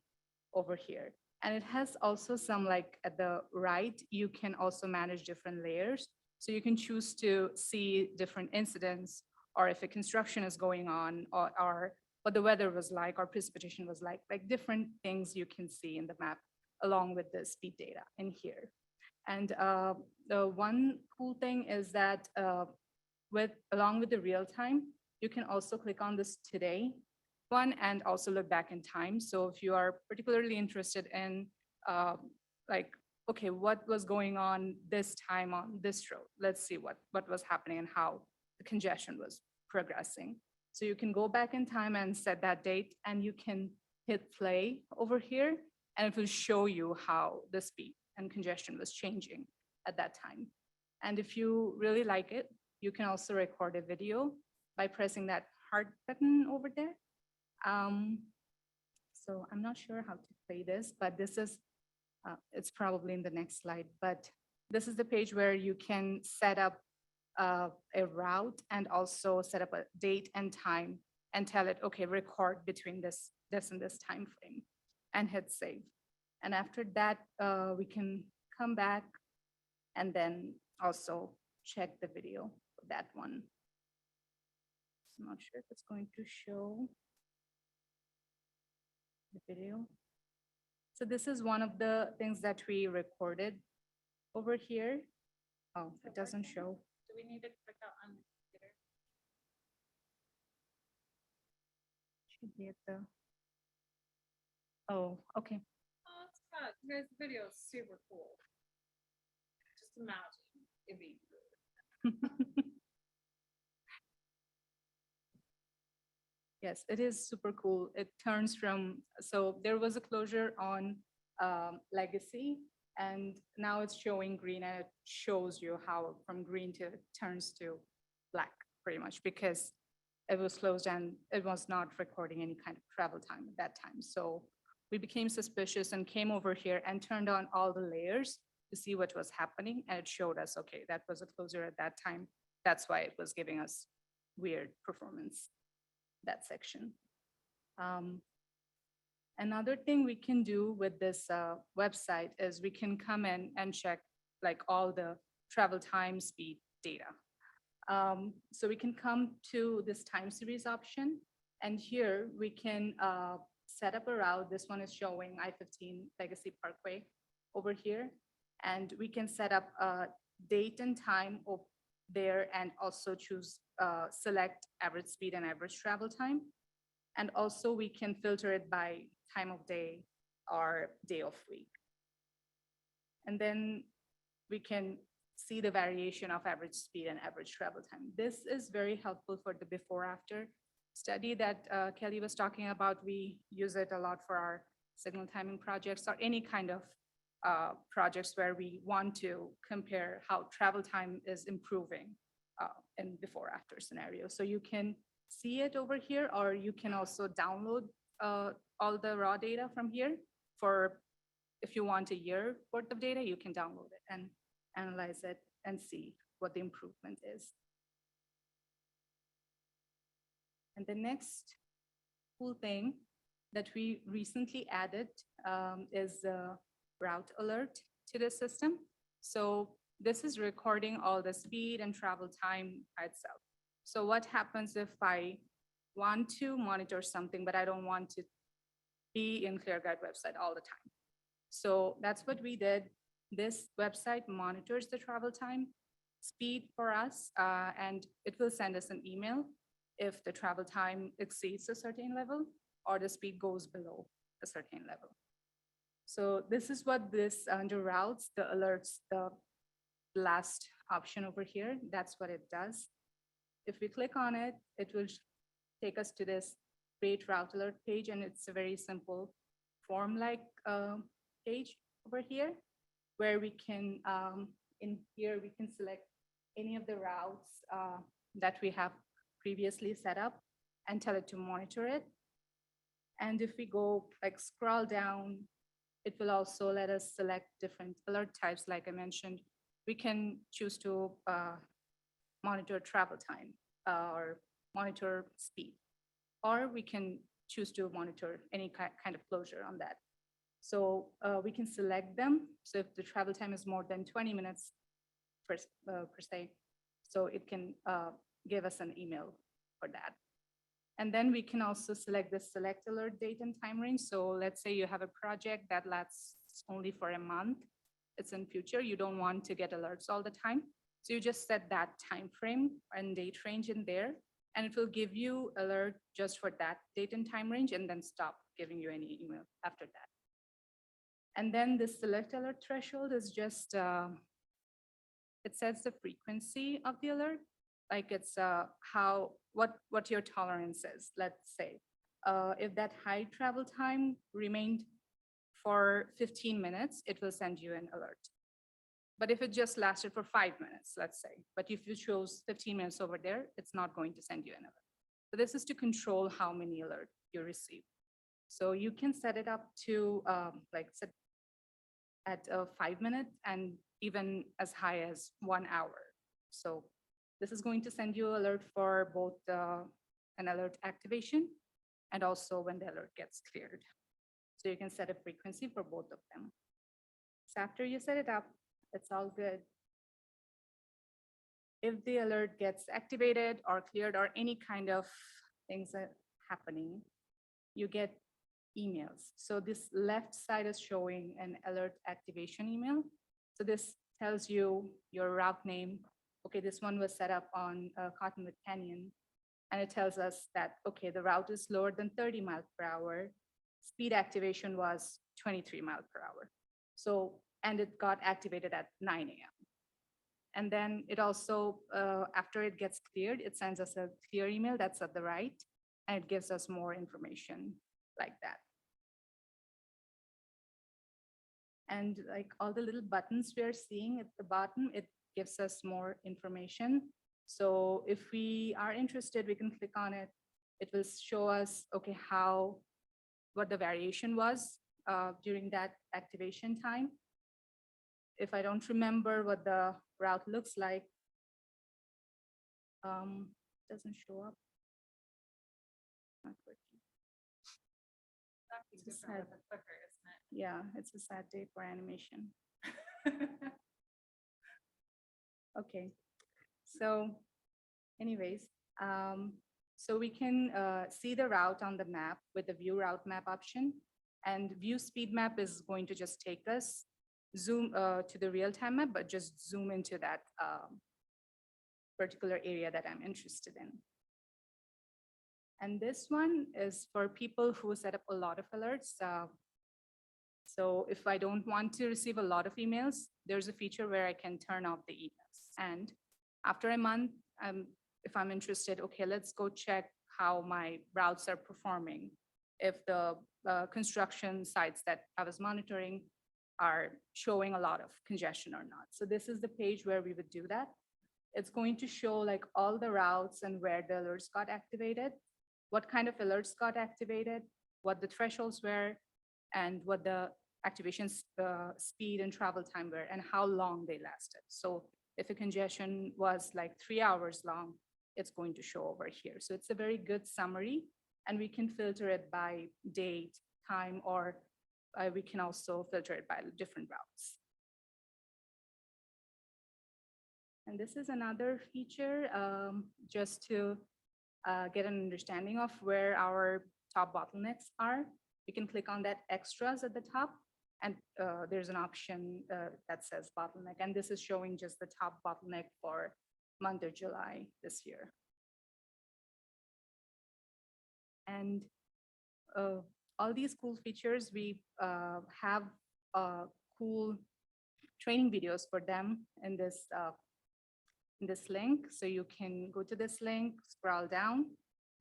over here. And it has also some, like at the right, you can also manage different layers. So you can choose to see different incidents, or if a construction is going on, or what the weather was like, or precipitation was like different things you can see in the map along with the speed data in here. And the one cool thing is that along with the real time, you can also click on this today one and also look back in time. So if you are particularly interested in like, okay, what was going on this time on this road? Let's see what was happening and how the congestion was progressing. So you can go back in time and set that date, and you can hit play over here, and it will show you how the speed and congestion was changing at that time. And if you really like it, you can also record a video by pressing that heart button over there. So I'm not sure how to play this, but this is, it's probably in the next slide, but this is the page where you can set up a route and also set up a date and time and tell it, okay, record between this and this time frame, and hit save. And after that, we can come back and then also check the video for that one. I'm not sure if it's going to show the video. So this is one of the things that we recorded over here. Oh, it doesn't show. Do we need to click out on the computer? Should be at the. Oh, okay. Oh, it's not. You guys, the video is super cool. Just imagine it being good. Yes, it is super cool. It turns from, so there was a closure on Legacy, and now it's showing green, and it shows you how from green to it turns to black pretty much, because it was closed and it was not recording any kind of travel time at that time. So we became suspicious and came over here and turned on all the layers to see what was happening, and it showed us, okay, that was a closure at that time. That's why it was giving us weird performance, that section. Another thing we can do with this website is we can come in and check like all the travel time speed data. So we can come to this time series option, and here we can set up a route. This one is showing I-15 Legacy Parkway over here, and we can set up a date and time of there, and also choose select average speed and average travel time. And also we can filter it by time of day or day of week. And then we can see the variation of average speed and average travel time. This is very helpful for the before-after study that Kelly was talking about. We use it a lot for our signal timing projects or any kind of projects where we want to compare how travel time is improving in before-after scenario. So you can see it over here, or you can also download all the raw data from here. For if you want a year worth of data, you can download it and analyze it and see what the improvement is. And the next cool thing that we recently added is a route alert to the system. So this is recording all the speed and travel time by itself. So what happens if I want to monitor something, but I don't want to be in ClearGuide website all the time? So that's what we did. This website monitors the travel time, speed for us, and it will send us an email if the travel time exceeds a certain level or the speed goes below a certain level. So this is what this under routes, the alerts, the last option over here, that's what it does. If we click on it, it will take us to this create route alert page, and it's a very simple form-like page over here, where we can, in here, we can select any of the routes that we have previously set up and tell it to monitor it. And if we go like scroll down, it will also let us select different alert types. Like I mentioned, we can choose to monitor travel time or monitor speed, or we can choose to monitor any kind of closure on that. So we can select them. So if the travel time is more than 20 minutes per se, so it can give us an email for that. And then we can also select the select alert date and time range. So let's say you have a project that lasts only for a month. It's in future, you don't want to get alerts all the time. So you just set that time frame and date range in there, and it will give you alert just for that date and time range, and then stop giving you any email after that. And then the select alert threshold is just, it sets the frequency of the alert. Like it's what your tolerance is. Let's say if that high travel time remained for 15 minutes, it will send you an alert. But if it just lasted for 5 minutes, let's say, but if you chose 15 minutes over there, it's not going to send you an alert. So this is to control how many alerts you receive. So you can set it up to like set at 5 minutes and even as high as 1 hour. So this is going to send you alert for both an alert activation and also when the alert gets cleared. So you can set a frequency for both of them. So after you set it up, it's all good. If the alert gets activated or cleared or any kind of things are happening, you get emails. So this left side is showing an alert activation email. So this tells you your route name. Okay, this one was set up on Cottonwood Canyon. And it tells us that, okay, the route is lower than 30 miles per hour. Speed activation was 23 miles per hour. So, and it got activated at 9 a.m. And then it also, after it gets cleared, it sends us a clear email that's at the right, and it gives us more information like that. And like all the little buttons we are seeing at the bottom, it gives us more information. So if we are interested, we can click on it. It will show us, okay, what the variation was during that activation time. If I don't remember what the route looks like, doesn't show up. Not working. It's a sad- Yeah, it's a sad day for animation. Okay, so anyways, so we can see the route on the map with the view route map option, and view speed map is going to just take us zoom to the real-time map, but just zoom into that particular area that I'm interested in. And this one is for people who set up a lot of alerts. So if I don't want to receive a lot of emails, there's a feature where I can turn off the emails. And after a month, if I'm interested, okay, let's go check how my routes are performing. If the construction sites that I was monitoring are showing a lot of congestion or not. So this is the page where we would do that. It's going to show like all the routes and where the alerts got activated, what kind of alerts got activated, what the thresholds were, and what the activation speed and travel time were, and how long they lasted. So if a congestion was like 3 hours long, it's going to show over here. So it's a very good summary, and we can filter it by date, time, or we can also filter it by different routes. And this is another feature just to get an understanding of where our top bottlenecks are. We can click on that extras at the top, and there's an option that says bottleneck. And this is showing just the top bottleneck for month of July this year. And all these cool features, we have cool training videos for them in this link. So you can go to this link, scroll down,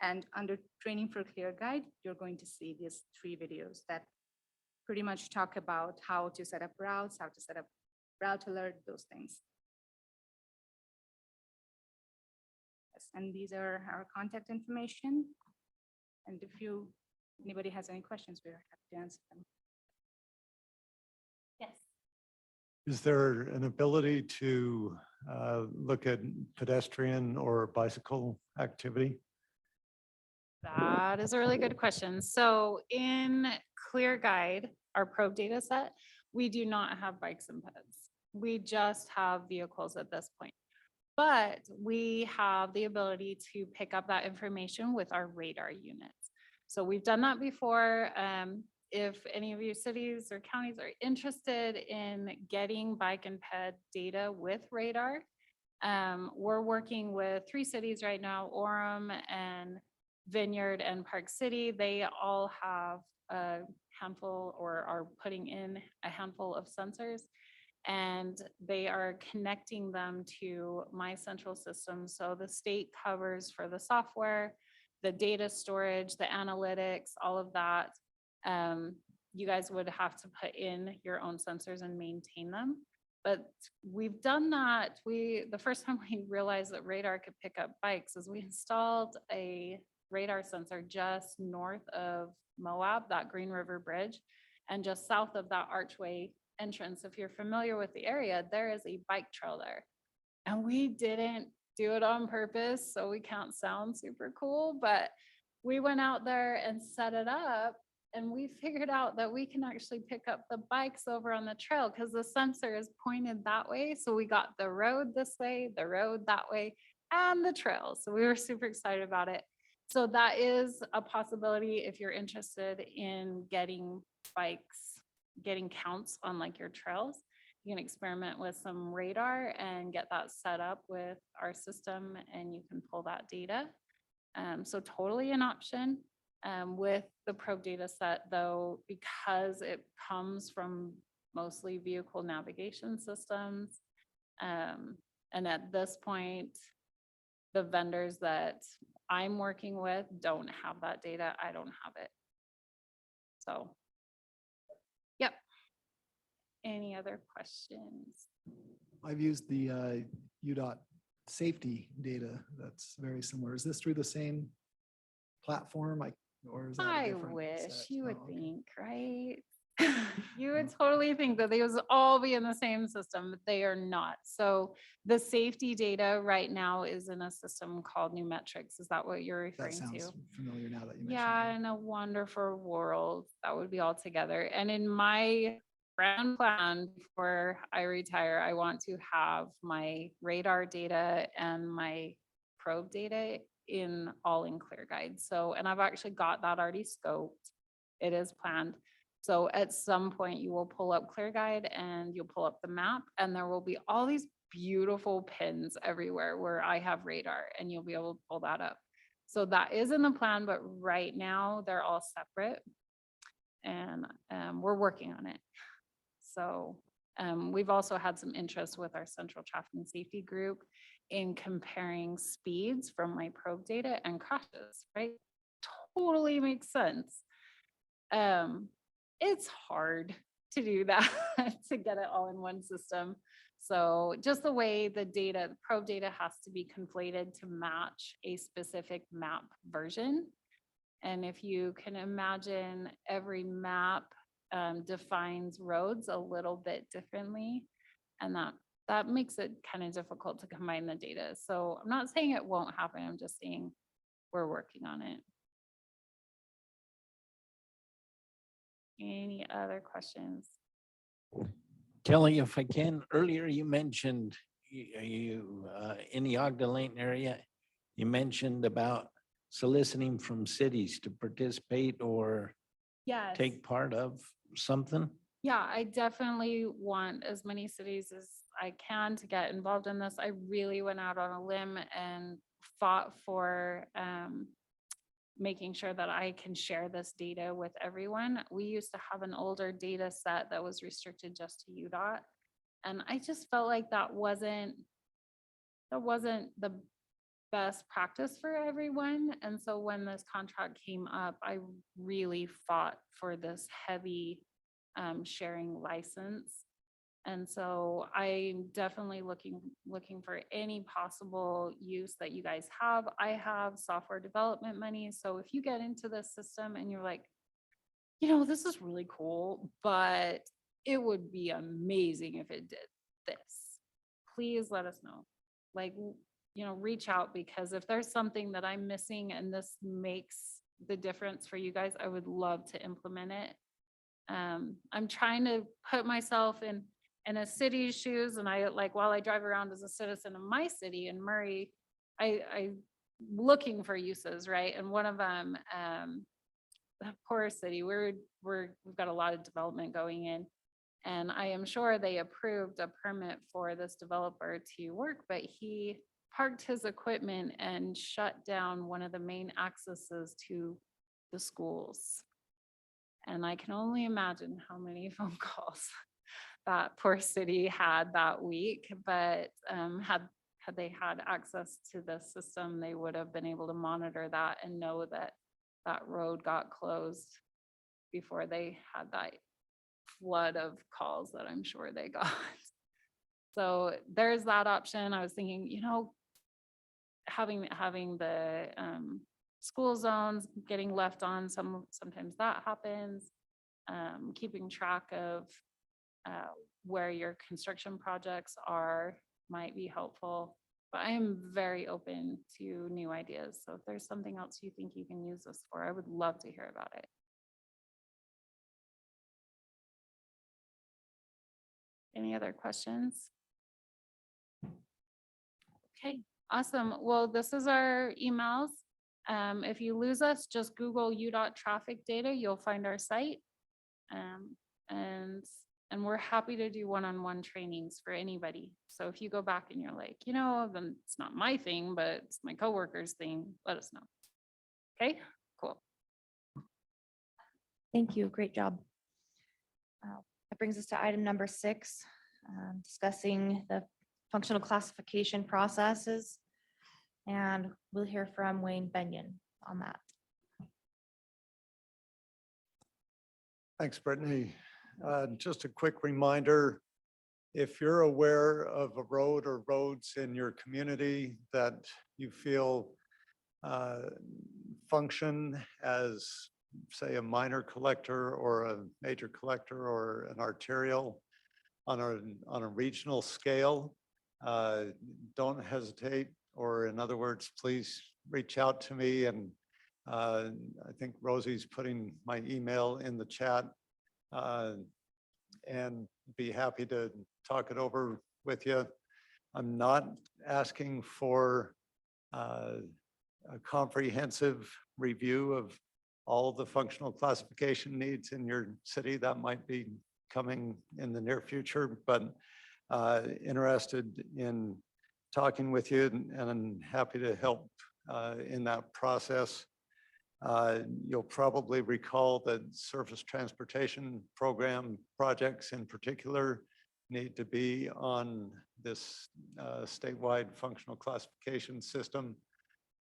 and under training for Clear Guide, you're going to see these 3 videos that pretty much talk about how to set up routes, how to set up route alert, those things. Yes, and these are our contact information. And if anybody has any questions, we're happy to answer them. Yes. Is there an ability to look at pedestrian or bicycle activity? That is a really good question. So in Clear Guide, our probe data set, we do not have bikes and peds. We just have vehicles at this point. But we have the ability to pick up that information with our radar units. So we've done that before. If any of your cities or counties are interested in getting bike and ped data with radar, we're working with 3 cities right now, Orem and Vineyard and Park City. They all have a handful or are putting in a handful of sensors, and they are connecting them to my central system. So the state covers for the software, the data storage, the analytics, all of that. You guys would have to put in your own sensors and maintain them. But we've done that. The first time we realized that radar could pick up bikes is we installed a radar sensor just north of Moab, that Green River Bridge, and just south of that archway entrance. If you're familiar with the area, there is a bike trail there. And we didn't do it on purpose, so we can't sound super cool, but we went out there and set it up, and we figured out that we can actually pick up the bikes over on the trail because the sensor is pointed that way. So we got the road this way, the road that way, and the trail. So we were super excited about it. So that is a possibility if you're interested in getting bikes, getting counts on like your trails. You can experiment with some radar and get that set up with our system, and you can pull that data. So totally an option. With the probe data set though, because it comes from mostly vehicle navigation systems. And at this point, the vendors that I'm working with don't have that data. I don't have it. So, yep. Any other questions? I've used the UDOT safety data that's very similar. Is this through the same platform? Or is that a I different wish set? you would Oh, okay. think, right? You would totally think that they would all be in the same system, but they are not. So the safety data right now is in a system called New Metrics. Is that what you're referring That sounds to? familiar now that you mentioned Yeah, it. in a wonderful world, that would be all together. And in my grand plan before I retire, I want to have my radar data and my probe data all in Clear Guide. So, and I've actually got that already scoped. It is planned. So at some point you will pull up Clear Guide and you'll pull up the map, and there will be all these beautiful pins everywhere where I have radar, and you'll be able to pull that up. So that is in the plan, but right now they're all separate. and we're working on it. So we've also had some interest with our central traffic and safety group in comparing speeds from my probe data and crashes, right? Totally makes sense. It's hard to do that, to get it all in one system. So just the way the data, the probe data has to be conflated to match a specific map version. And if you can imagine, every map defines roads a little bit differently. And that makes it kind of difficult to combine the data. So I'm not saying it won't happen. I'm just saying we're working on it. Any other questions? Kelly, if I can, earlier you mentioned in the Ogden Lane area, you mentioned about soliciting from cities to participate or Yes. take part of something. Yeah, I definitely want as many cities as I can to get involved in this. I really went out on a limb and fought for making sure that I can share this data with everyone. We used to have an older data set that was restricted just to UDOT. And I just felt like that wasn't the best practice for everyone. And so when this contract came up, I really fought for this heavy sharing license. And so I'm definitely looking for any possible use that you guys have. I have software development money. So if you get into this system and you're like, this is really cool, but it would be amazing if it did this, please let us know. Like, reach out, because if there's something that I'm missing and this makes the difference for you guys, I would love to implement it. I'm trying to put myself in a city's shoes, and while I drive around as a citizen of my city in Murray, I looking for uses, right? And one of them, the poor city, we've got a lot of development going in, and I am sure they approved a permit for this developer to work, but he parked his equipment and shut down one of the main accesses to the schools. And I can only imagine how many phone calls that poor city had that week, but had they had access to the system, they would have been able to monitor that and know that that road got closed before they had that flood of calls that I'm sure they got. So there's that option. I was thinking, having the school zones getting left on, sometimes that happens. Keeping track of where your construction projects are might be helpful, but I am very open to new ideas. So if there's something else you think you can use this for, I would love to hear about it. Any other questions? Okay, awesome. Well, this is our emails. If you lose us, just Google UDOT traffic data, you'll find our site. And we're happy to do one-on-one trainings for anybody. So if you go back and you're like, then it's not my thing, but it's my coworker's thing, let us know. Okay, cool. Thank you. Great job. That brings us to item number 6, discussing the functional classification processes. And we'll hear from Wayne Benyon on that. Thanks, Brittany. Just a quick reminder, if you're aware of a road or roads in your community that you feel function as, say, a minor collector or a major collector or an arterial on a regional scale, don't hesitate, or in other words, please reach out to me. And I think Rosie's putting my email in the chat, and be happy to talk it over with you. I'm not asking for a comprehensive review of all the functional classification needs in your city. That might be coming in the near future, but interested in talking with you, and I'm happy to help in that process. You'll probably recall that surface transportation program projects in particular need to be on this statewide functional classification system.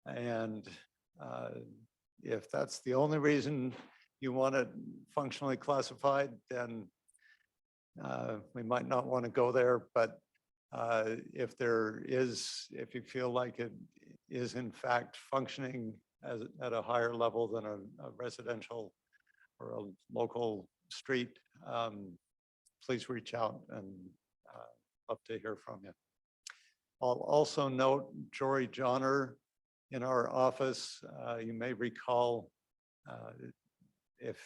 And if that's the only reason you want it functionally classified, then we might not want to go there. But if you feel like it is in fact functioning at a higher level than a residential or a local street, please reach out, and love to hear from you. I'll also note Jory Johnner in our office. You may recall if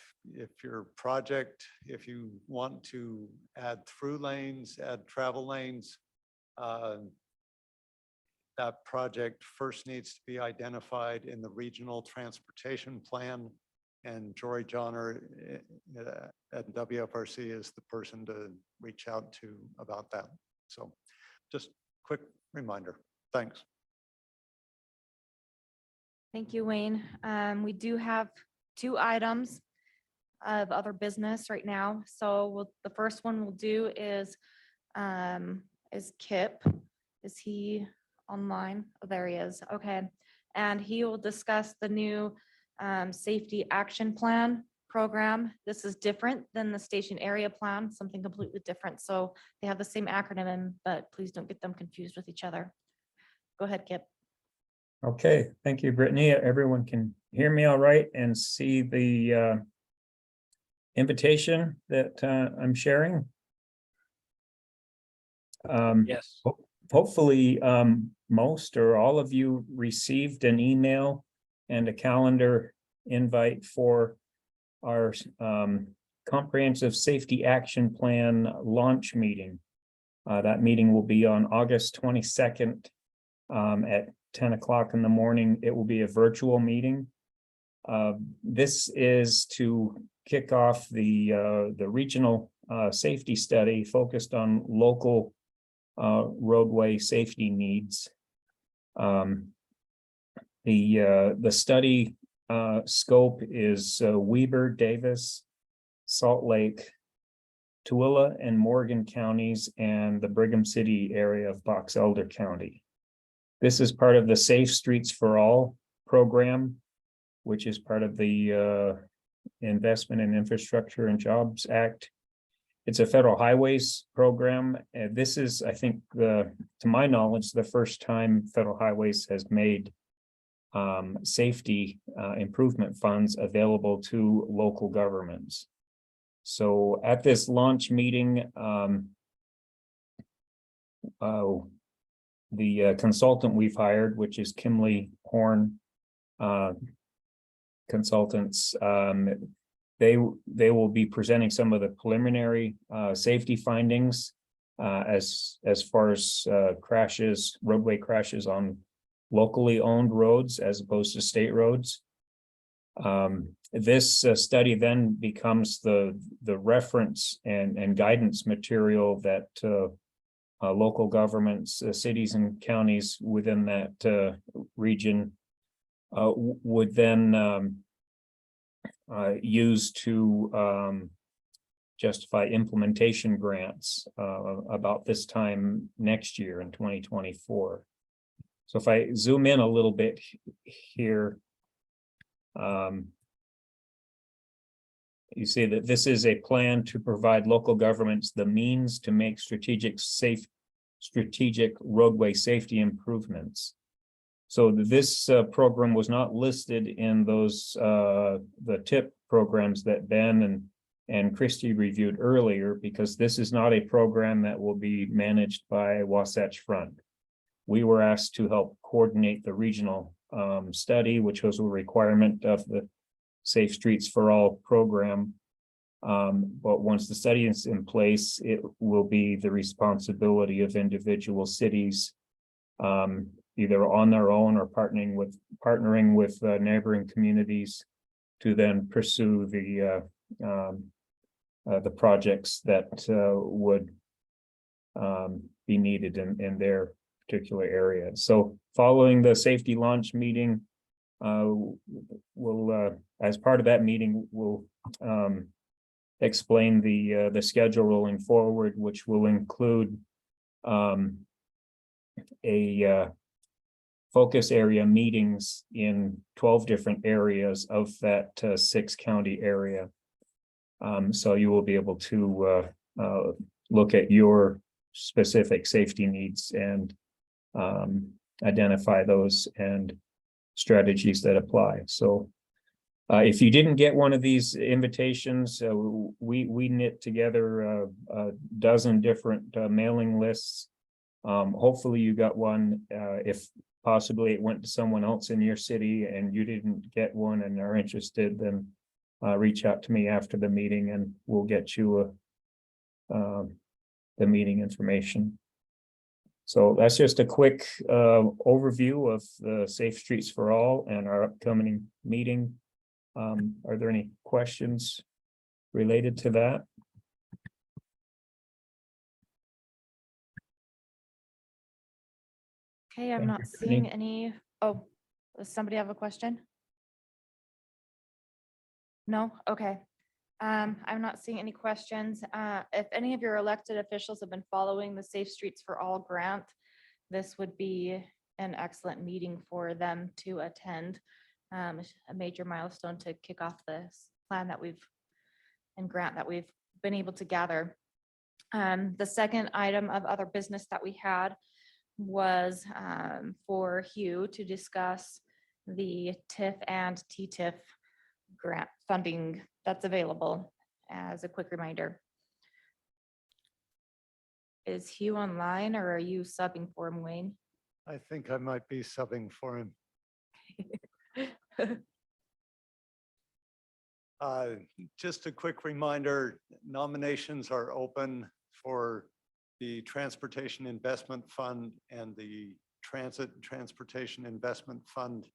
your project, if you want to add through lanes, add travel lanes, that project first needs to be identified in the regional transportation plan, and Jory Johnner at WFRC is the person to reach out to about that. So just quick reminder. Thanks. Thank you, Wayne. We do have 2 items of other business right now. So the first one we'll do is Kip. Is he online? Oh, there he is. Okay. And he will discuss the new safety action plan program. This is different than the station area plan, something completely different. So they have the same acronym, but please don't get them confused with each other. Go ahead, Kip. Okay, thank you, Brittany. Everyone can hear me all right and see the invitation that I'm sharing. Yes. Hopefully, most or all of you received an email and a calendar invite for our comprehensive safety action plan launch meeting. That meeting will be on August 22nd at 10 o'clock in the morning. It will be a virtual meeting. This is to kick off the regional safety study focused on local roadway safety needs. The study scope is Weber, Davis, Salt Lake, Tooele and Morgan counties, and the Brigham City area of Box Elder County. This is part of the Safe Streets for All program, which is part of the Investment in Infrastructure and Jobs Act. It's a federal highways program. This is, I think, to my knowledge, the first time federal highways has made safety improvement funds available to local governments. So at this launch meeting, the consultant we've hired, which is Kimley Horn Consultants, they will be presenting some of the preliminary safety findings as far as crashes, roadway crashes on locally owned roads as opposed to state roads. This study then becomes the reference and guidance material that local governments, cities and counties within that region would then use to justify implementation grants about this time next year in 2024. So if I zoom in a little bit here, you see that this is a plan to provide local governments the means to make strategic roadway safety improvements. So this program was not listed in those the TIP programs that Ben and Christy reviewed earlier, because this is not a program that will be managed by Wasatch Front. We were asked to help coordinate the regional study, which was a requirement of the Safe Streets for All program. But once the study is in place, it will be the responsibility of individual cities, either on their own or partnering with neighboring communities to then pursue the projects that would be needed in their particular area. So following the safety launch meeting, we'll, as part of that meeting, we'll explain the schedule rolling forward, which will include a focus area meetings in 12 different areas of that 6-county area. So you will be able to look at your specific safety needs and identify those and strategies that apply. So if you didn't get one of these invitations, we knit together a dozen different mailing lists. Hopefully you got one. If possibly it went to someone else in your city and you didn't get one and are interested, then reach out to me after the meeting and we'll get you the meeting information. So that's just a quick overview of the Safe Streets for All and our upcoming meeting. Are there any questions related to that? Okay, I'm Thank not you, seeing Brittany. any. Oh, does somebody have a question? No? Okay. I'm not seeing any questions. If any of your elected officials have been following the Safe Streets for All grant, this would be an excellent meeting for them to attend. A major milestone to kick off this plan that and grant that we've been able to gather. The second item of other business that we had was for Hugh to discuss the TIF and TTIF grant funding that's available. As a quick reminder, is Hugh online or are you subbing for him, Wayne? I think I might be subbing for him. Just a quick reminder, nominations are open for the Transportation Investment Fund and the Transportation Investment Fund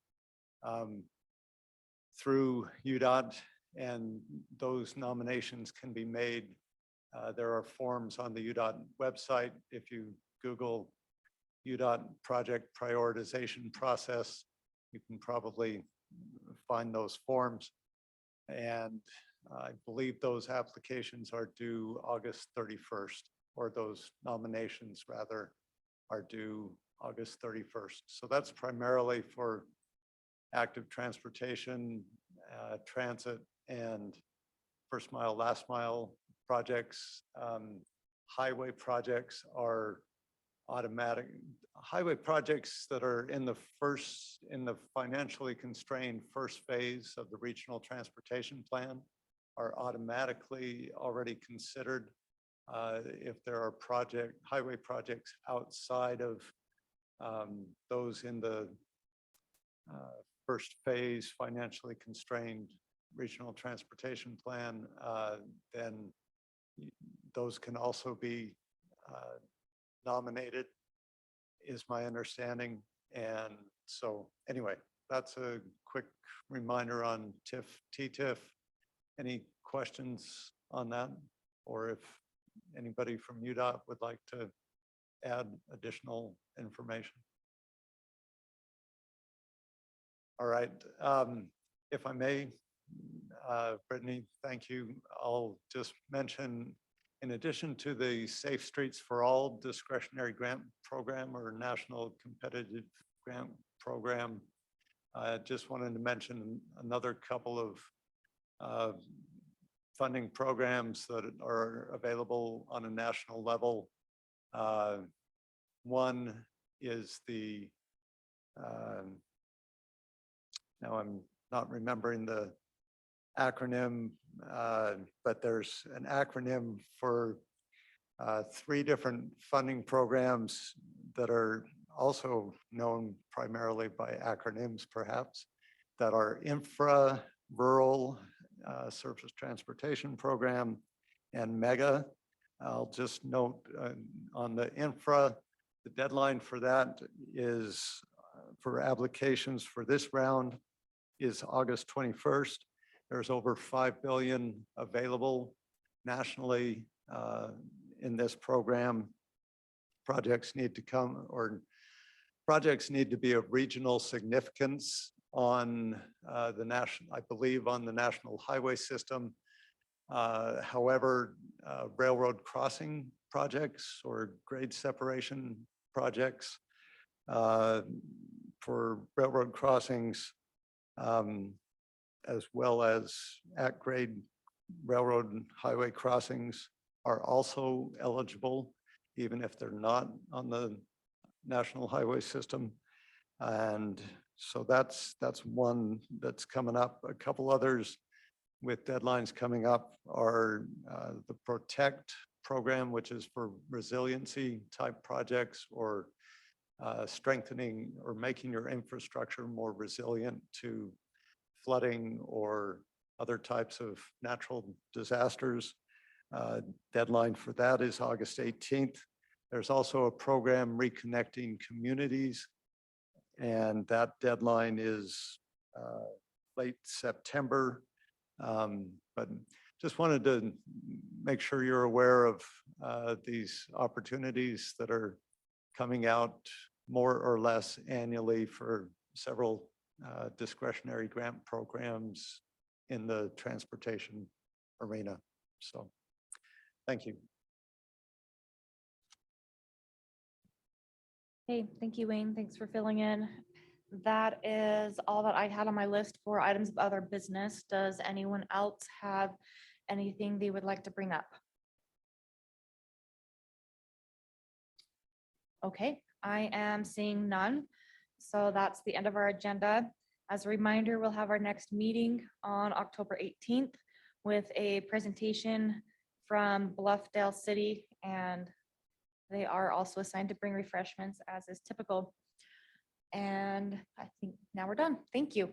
through UDOT, and those nominations can be made. There are forms on the UDOT website. If you Google UDOT project prioritization process, you can probably find those forms. And I believe those applications are due August 31st, or those nominations rather are due August 31st. So that's primarily for active transportation, transit, and first mile, last mile projects. Highway projects are automatic. Highway projects that are in the financially constrained first phase of the regional transportation plan are automatically already considered. If there are highway projects outside of those in the first phase financially constrained regional transportation plan, then those can also be nominated, is my understanding. And so anyway, that's a quick reminder on TIF, TTIF. Any questions on that? Or if anybody from UDOT would like to add additional information? All right, if I may, Brittany, thank you. I'll just mention, in addition to the Safe Streets for All discretionary grant program or national competitive grant program, I just wanted to mention another couple of funding programs that are available on a national level. One is the, now I'm not remembering the acronym, but there's an acronym for 3 different funding programs that are also known primarily by acronyms, perhaps, that are infra, rural, surface transportation program, and mega. I'll just note on the infra, the deadline for that is for applications for this round is August 21st. There's over 5 billion available nationally in this program. Projects need to be of regional significance on the national, I believe, on the national highway system. However, railroad crossing projects or grade separation projects for railroad crossings, as well as at-grade railroad and highway crossings are also eligible, even if they're not on the national highway system. And so that's one that's coming up. A couple others with deadlines coming up are the Protect program, which is for resiliency type projects or strengthening or making your infrastructure more resilient to flooding or other types of natural disasters. Deadline for that is August 18th. There's also a program reconnecting communities, and that deadline is late September. But just wanted to make sure you're aware of these opportunities that are coming out more or less annually for several discretionary grant programs in the transportation arena. So, thank you. Hey, thank you, Wayne. Thanks for filling in. That is all that I had on my list for items of other business. Does anyone else have anything they would like to bring up? Okay, I am seeing none. So that's the end of our agenda. As a reminder, we'll have our next meeting on October 18th with a presentation from Bluffdale City, and they are also assigned to bring refreshments as is typical. And I think now we're done. Thank you.